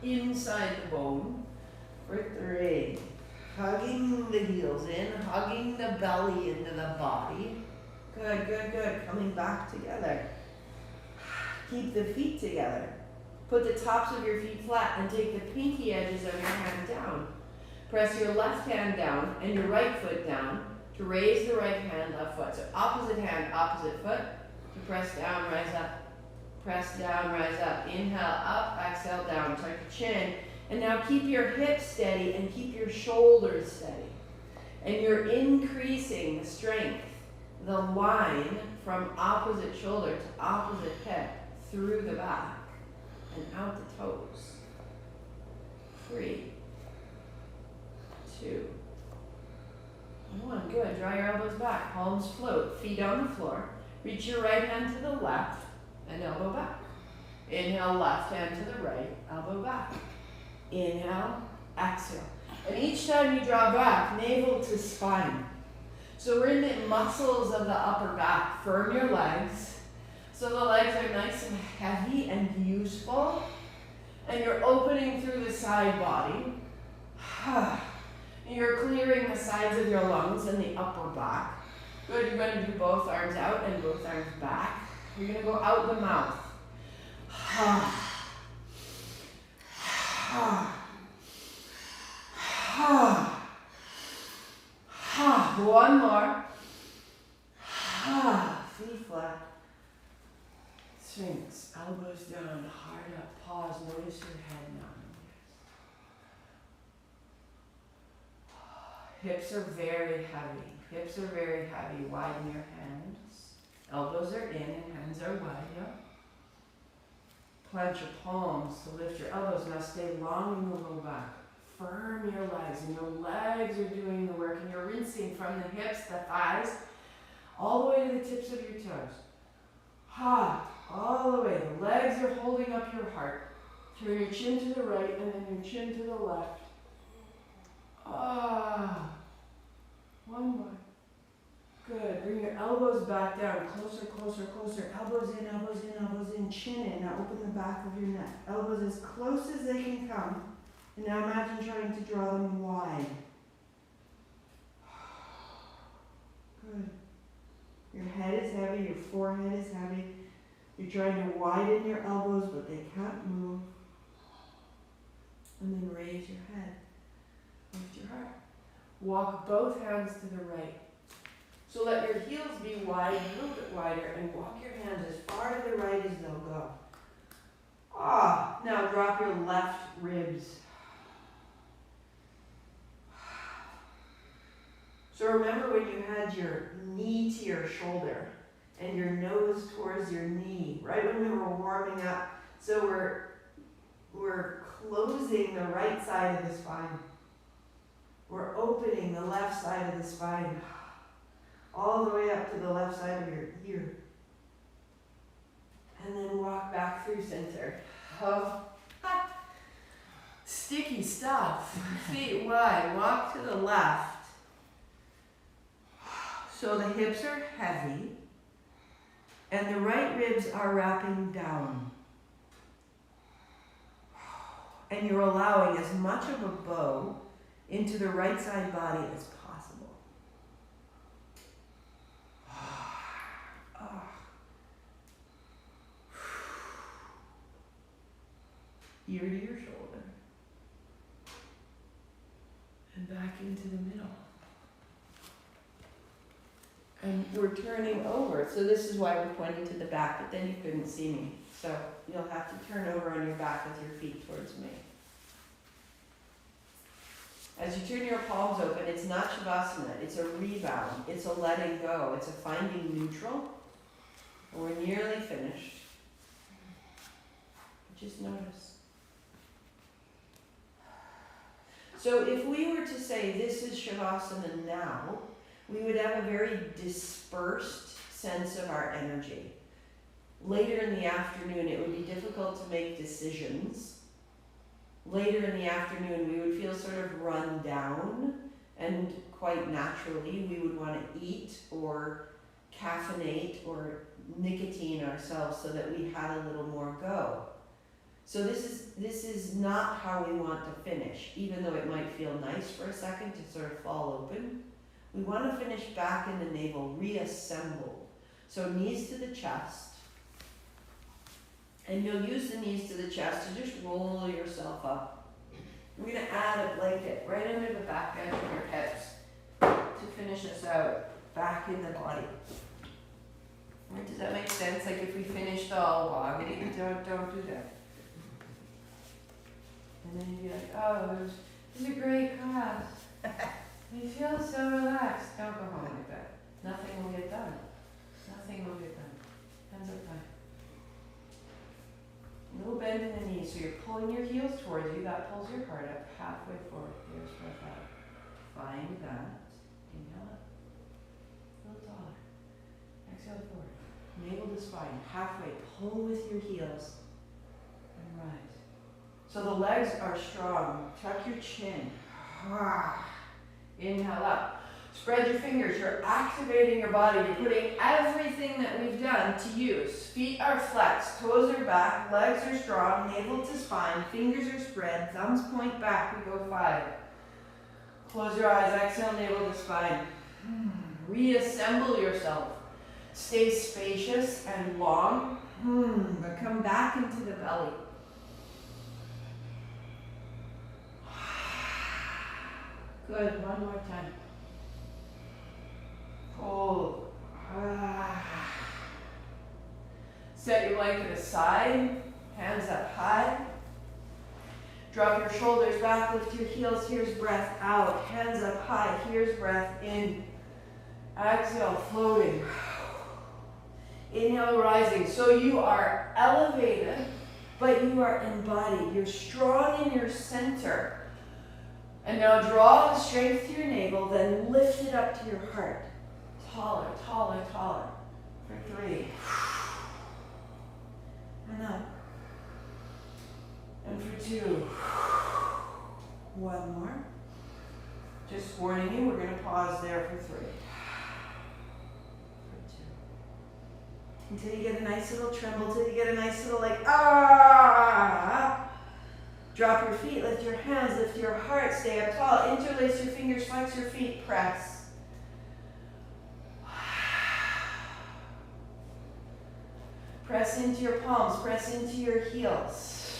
to inside the bone. For 3. Hugging the heels in, hugging the belly into the body. Good, good, good. Coming back together. Keep the feet together. Put the tops of your feet flat and take the pinky edges of your hand down. Press your left hand down and your right foot down to raise the right hand, left foot. So opposite hand, opposite foot. To press down, rise up. Press down, rise up. Inhale, up, exhale, down. Tuck your chin. And now keep your hips steady and keep your shoulders steady. And you're increasing the strength, the line from opposite shoulder to opposite hip through the back and out the toes. 3, 2, 1. Good. Draw your elbows back. Palms float. Feet on the floor. Reach your right hand to the left. and elbow back. Inhale, left hand to the right, elbow back. Inhale, exhale. And each time you draw back, navel to spine. So we're in the muscles of the upper back. Firm your legs. So the legs are nice and heavy and useful. And you're opening through the side body. You're clearing the sides of your lungs and the upper back. Good, you're going to do both arms out and both arms back. You're going to go out the mouth. One more. Feet flat. Sphinx. Elbows down. Heart up. Pause. Notice your head now. Hips are very heavy. Hips are very heavy. Widen your hands. Elbows are in and hands are wide. Yeah. Plant your palms to lift your elbows. Now stay long in the low back. Firm your legs, and your legs are doing the work, and you're rinsing from the hips, the thighs, all the way to the tips of your toes. All the way. The legs are holding up your heart. Turn your chin to the right, and then your chin to the left. One more. Good. Bring your elbows back down. Closer, closer, closer. Elbows in, elbows in, elbows in. Chin in. Now open the back of your neck. Elbows as close as they can come. And now imagine trying to draw them wide. Good. Your head is heavy. Your forehead is heavy. You're trying to widen your elbows, but they can't move. And then raise your head. Lift your heart. Walk both hands to the right. So let your heels be wide, a little bit wider, and walk your hands as far to the right as they'll go. Now drop your left ribs. So remember when you had your knee to your shoulder and your nose towards your knee, right when we were warming up. So we're closing the right side of the spine. We're opening the left side of the spine. All the way up to the left side of your ear. And then walk back through center. Sticky stuff. Feet wide. Walk to the left. So the hips are heavy. And the right ribs are wrapping down. And you're allowing as much of a bow into the right side body as possible. Ear to your shoulder. And back into the middle. And we're turning over. So this is why we're pointing to the back, but then you couldn't see me. So you'll have to turn over on your back with your feet towards me. As you turn your palms open, it's not Shavasana, it's a rebound, it's a letting go, it's a finding neutral. And we're nearly finished. Just notice. So if we were to say this is Shavasana now, we would have a very dispersed sense of our energy. Later in the afternoon, it would be difficult to make decisions. Later in the afternoon, we would feel sort of run down, and quite naturally, we would want to eat or caffeinate or nicotine ourselves so that we had a little more go. So this is not how we want to finish, even though it might feel nice for a second to sort of fall open. We want to finish back in the navel, reassembled. So knees to the chest. And you'll use the knees to the chest to just roll yourself up. We're going to add a blanket right under the back edge of your hips to finish us out, back in the body. Right, does that make sense? Like if we finished all woggity, don't do that. And then you'd be like, oh, it was a great class. You feel so relaxed. Don't go home like that. Nothing will get done. Nothing will get done. Hands up high. No bend in the knees. So you're pulling your heels towards you. That pulls your heart up halfway forward. Here's breath out. Find that. Inhale up. A little taller. Exhale forward. Navel to the spine. Halfway, pull with your heels and rise. So the legs are strong. Tuck your chin. Inhale up. Spread your fingers. You're activating your body. You're putting everything that we've done to use. Feet are flexed. Toes are back. Legs are strong. Navel to spine. Fingers are spread. Thumbs point back. We go 5. Close your eyes. Exhale, navel to spine. Reassemble yourself. Stay spacious and long, but come back into the belly. Good, one more time. Hold. Set your blanket aside, hands up high. Drop your shoulders back, lift your heels, here's breath out. Hands up high, here's breath in. Exhale, floating. Inhale, rising. So you are elevated, but you are embodied. You're strong in your center. And now draw the strength to your navel, then lift it up to your heart. Taller, taller, taller. For 3. And up. And for 2. One more. Just warning you, we're going to pause there for 3. Until you get a nice little tremble, until you get a nice little like, Drop your feet, lift your hands, lift your heart, stay up tall, interlace your fingers, flex your feet, press. Press into your palms, press into your heels.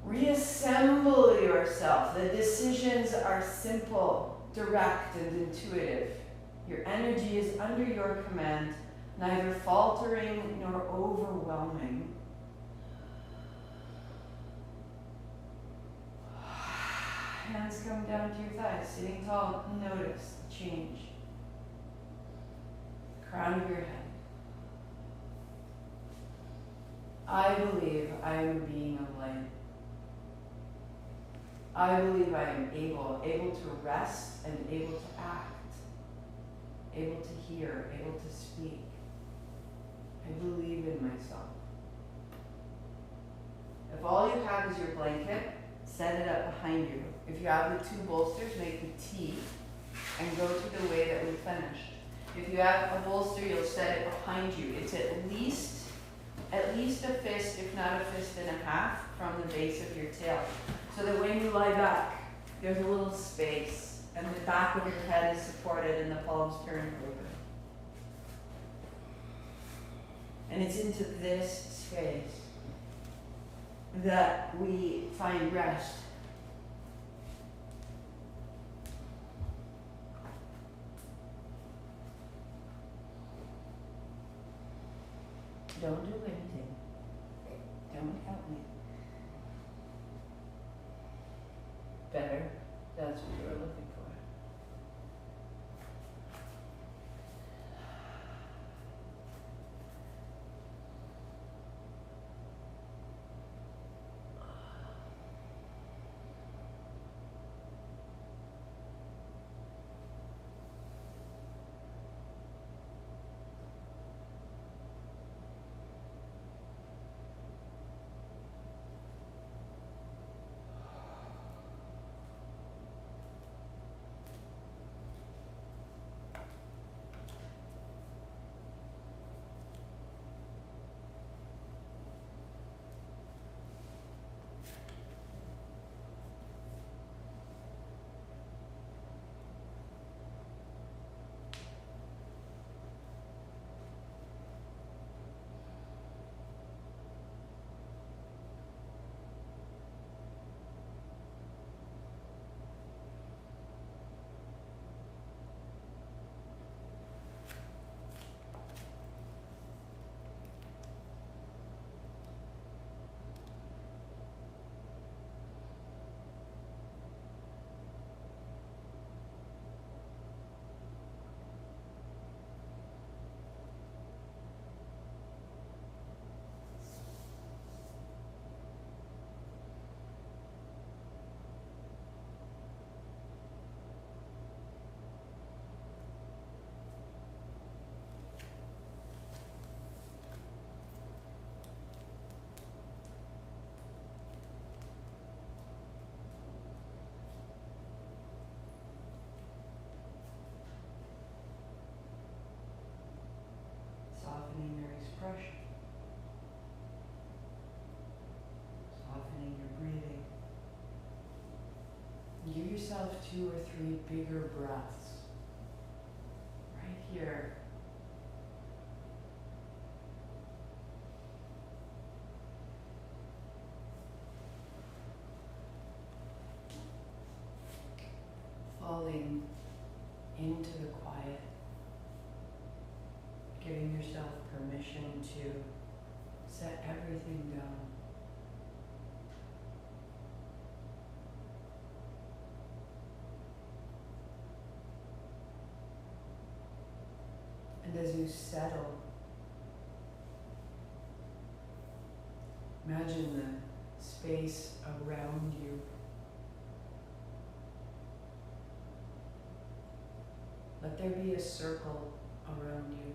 Reassemble yourself. The decisions are simple, direct, and intuitive. Your energy is under your command, neither faltering nor overwhelming. Hands come down to your thighs, sitting tall, notice the change. Crown of your head. I believe I am a being of light. I believe I am able to rest and able to act, able to hear, able to speak. I believe in myself. If all you have is your blanket, set it up behind you. If you have the 2 bolsters, make the T and go to the way that we finished. If you have a bolster, you'll set it behind you. It's at least a fist, if not a fist and a half, from the base of your tail. So that when you lie back, there's a little space and the back of your head is supported and the palms turned over. And it's into this space that we find rest. Don't do anything. Don't help me. Better. That's what you were looking for. softening your expression, softening your breathing. And give yourself 2 or 3 bigger breaths right here. Falling into the quiet, giving yourself permission to set everything down. And as you settle, imagine the space around you. Let there be a circle around you.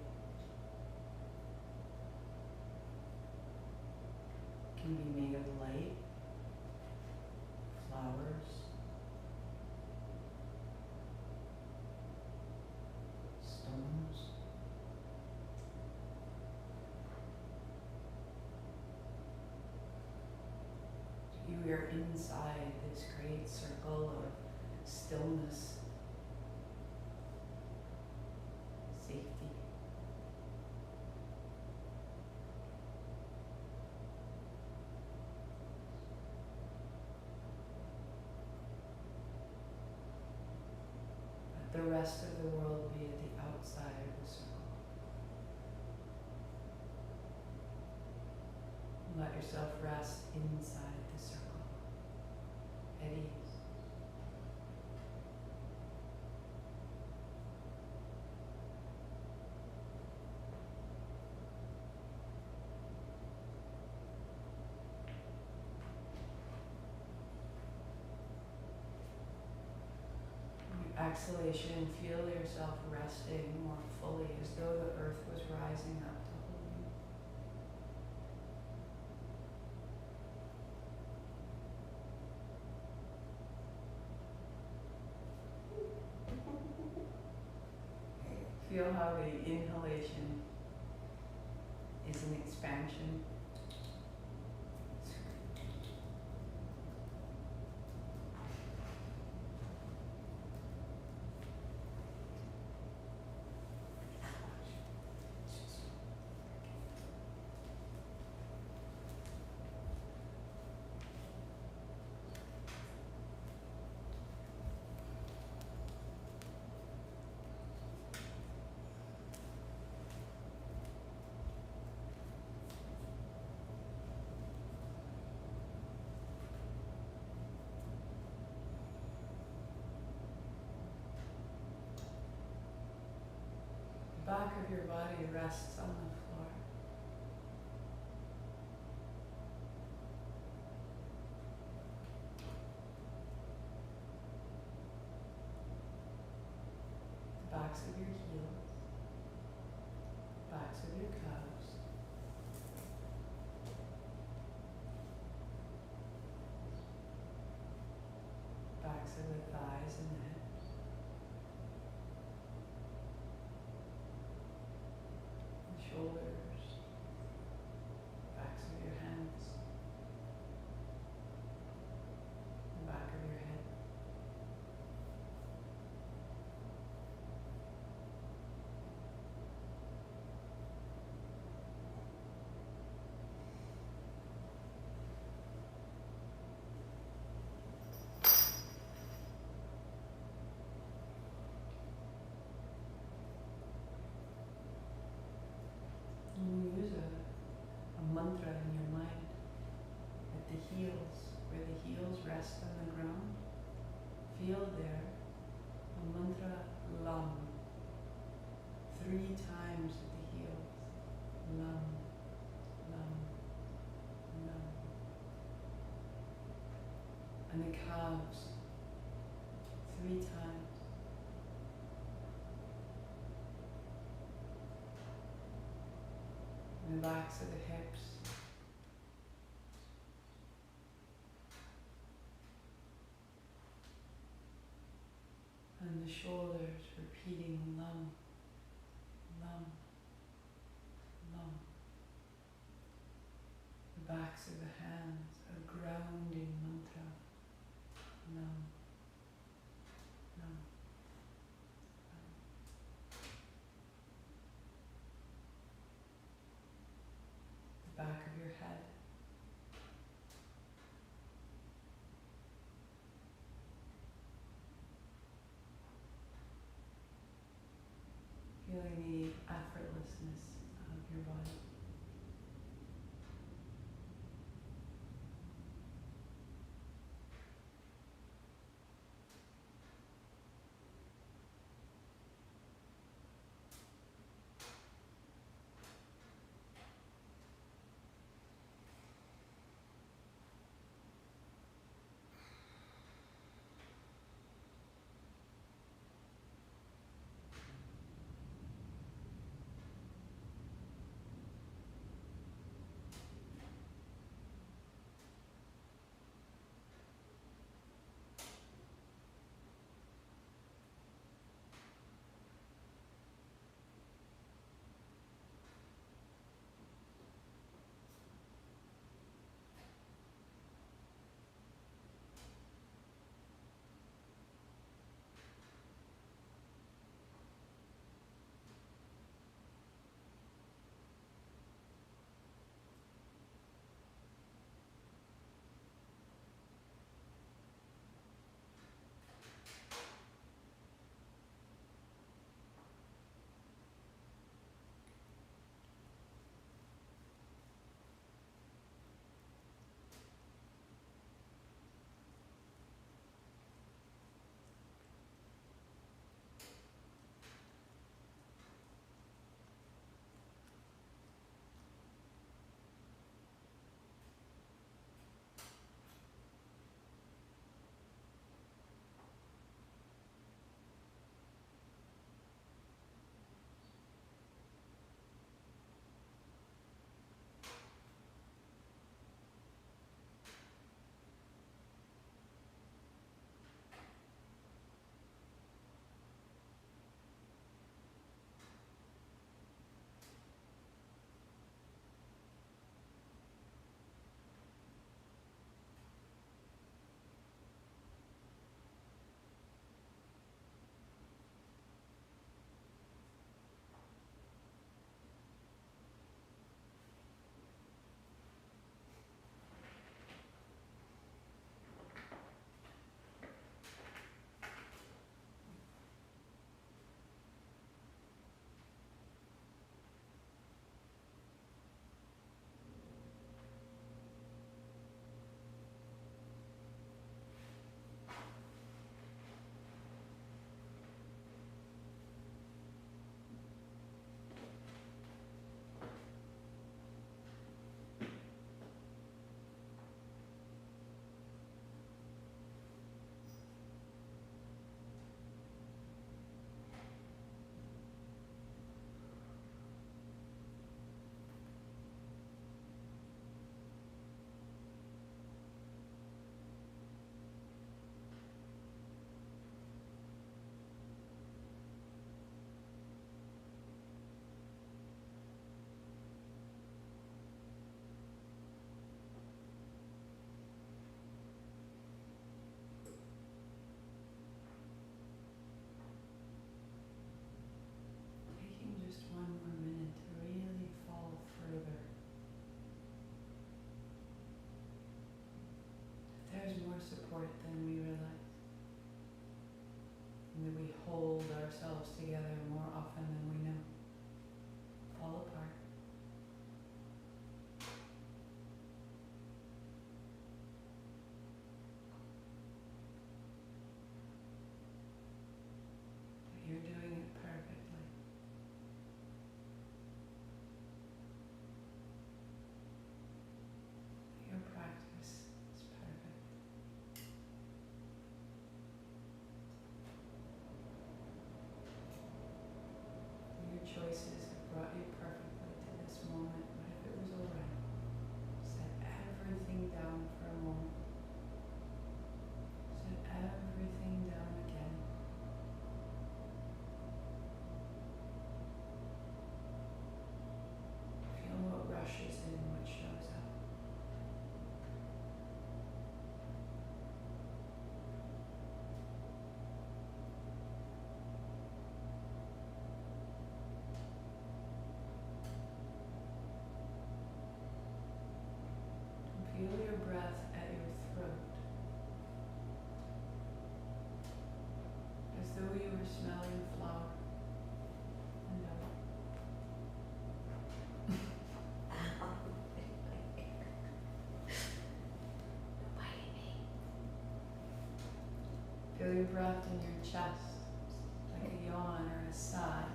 It can be made of light, flowers, stones. You are inside this great circle of stillness, safety. Let the rest of the world be at the outside of the circle. Let yourself rest inside the circle, at ease. Exhalation, feel yourself resting more fully as though the earth was rising up to hold you. Feel how the inhalation is an expansion. The back of your body rests on the floor. The backs of your heels, backs of your calves, backs of the thighs and the hips, the shoulders, backs of your hands, the back of your head. You use a mantra in your mind at the heels, where the heels rest on the ground. Feel there a mantra lam, 3 times at the heels. Lam, lam, lam. And the calves 3 times. And the backs of the hips. And the shoulders repeating lum, lum, hands, a grounding mantra. Nam, nam, nam. The back of your head. Feeling the effortlessness of your body. more support than we realize. And that we hold ourselves together more often than we know. Fall apart. But you're doing it perfectly. Your practice is perfect. Your choices have brought you perfectly to this moment, but if it was alright, set everything down for a moment. Set everything down again. Feel what rushes in, what shows up. breath in your chest, like a yawn or a sigh.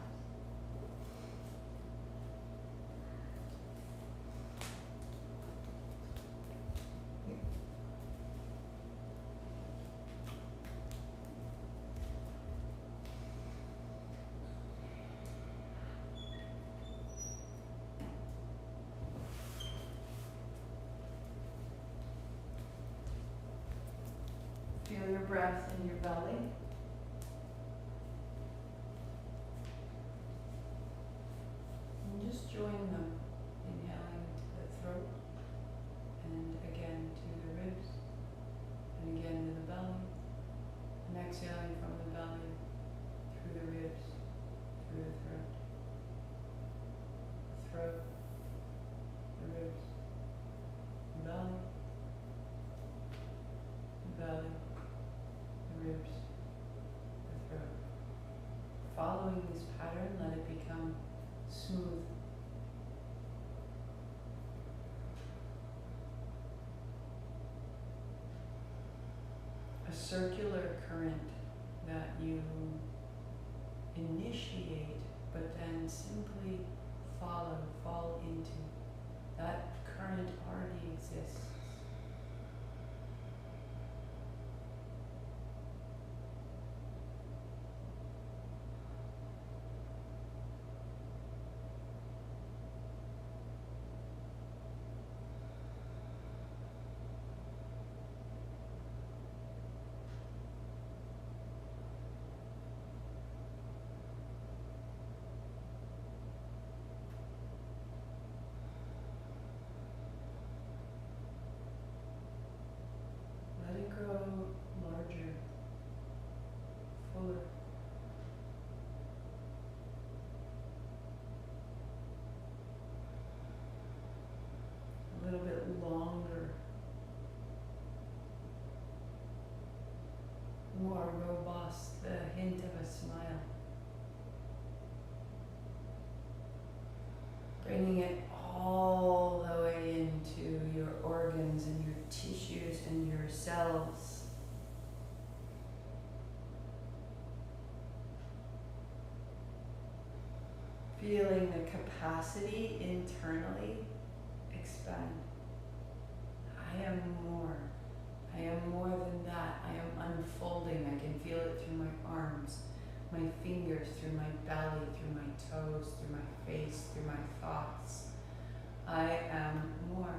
Feel your breath in your belly. And just join them, inhaling to the throat, and again to the ribs, and again to the belly, and exhaling from the belly, through the ribs, through the throat. Throat, the ribs, belly, belly, the ribs, the throat. Following this pattern, let it become smooth. A circular current that you initiate, but then simply fall into. That current already exists. Let it grow larger, fuller. A little bit longer, more robust, the hint of a smile. Bringing it all the way into your organs and your tissues and your cells. Feeling the capacity internally expand. I am more. I am more than that. I am unfolding. I can feel it through my arms, my fingers, through my belly, through my toes, through my face, through my thoughts. I am more.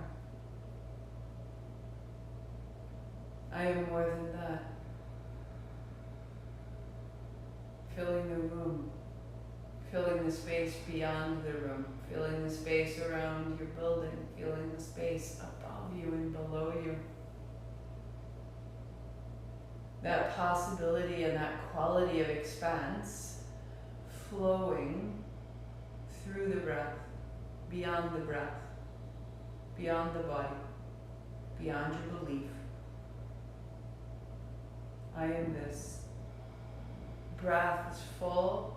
I am more than that. Filling the room, filling the space beyond the room, filling the space around your building, filling the space above you and below you. That possibility and that quality of expanse flowing through the breath, beyond the breath, beyond the body, beyond your belief. I am this. Breath is full.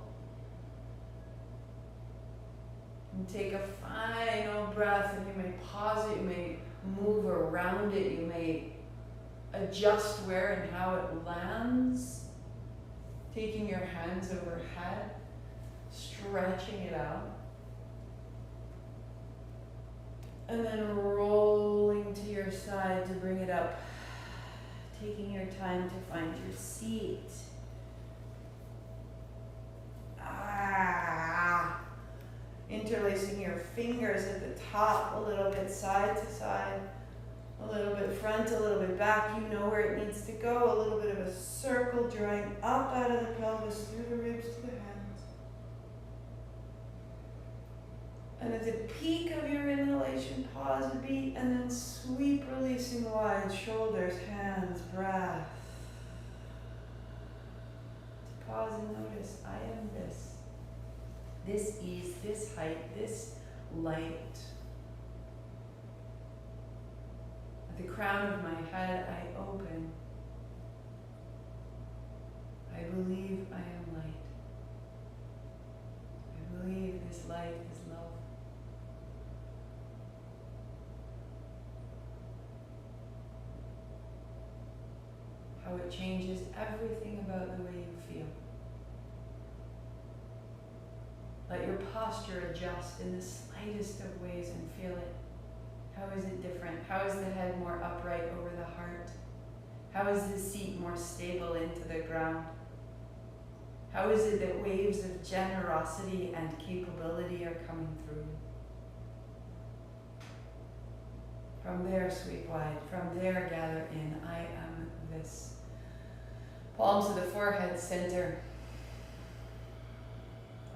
And take a final breath, and you may pause it, you may move around it, you may adjust where and how it lands. Taking your hands overhead, stretching it out. And then rolling to your side to bring it up. Taking your time to find your seat. Interlacing your fingers at the top, a little bit side to side, a little bit front, a little bit back. You know where it needs to go. A little bit of a circle, drawing up out of the pelvis, through the ribs to the hands. And at the peak of your inhalation, pause a beat, and then sweep, releasing wide, shoulders, hands, breath. To pause and notice, I am this. This ease, this height, this light. At the crown of my head, I open. I believe I am light. I believe this light is love. How it it changes everything about the way you feel. Let your posture adjust in the slightest of ways and feel it. How is it different? How is the head more upright over the heart? How is the seat more stable into the ground? How is it that waves of generosity and capability are coming through? From there, sweep wide. From there, gather in. I am this. Palms to the forehead, center.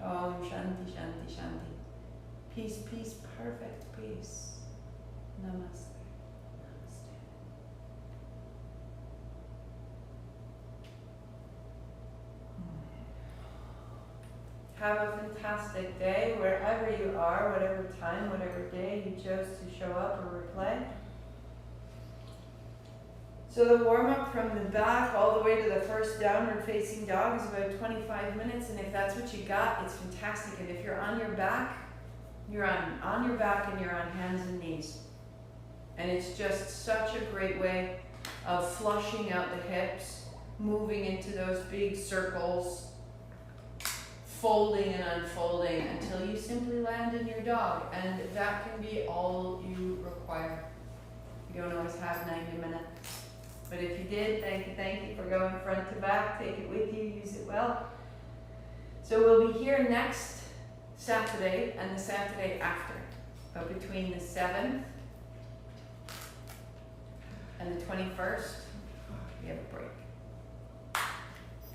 Om Shanti, Shanti, Shanti. Peace, peace, perfect peace. Namaste. Namaste. Have a fantastic day wherever you are, whatever time, whatever day you chose to show up or replay. So the warm-up from the back all the way to the first downward facing dog is about 25 minutes, and if that's what you got, it's fantastic. And if you're on your back, you're on your back and you're on hands and knees. And it's just such a great way of flushing out the hips, moving into those big circles, folding and unfolding until you simply land in your dog. And that can be all you require. You don't always have 90 minutes. But if you did, thank you for going front to back. Take it with you, use it well. So we'll be here next Saturday and the Saturday after. But between the 7th and the 21st, we have a break.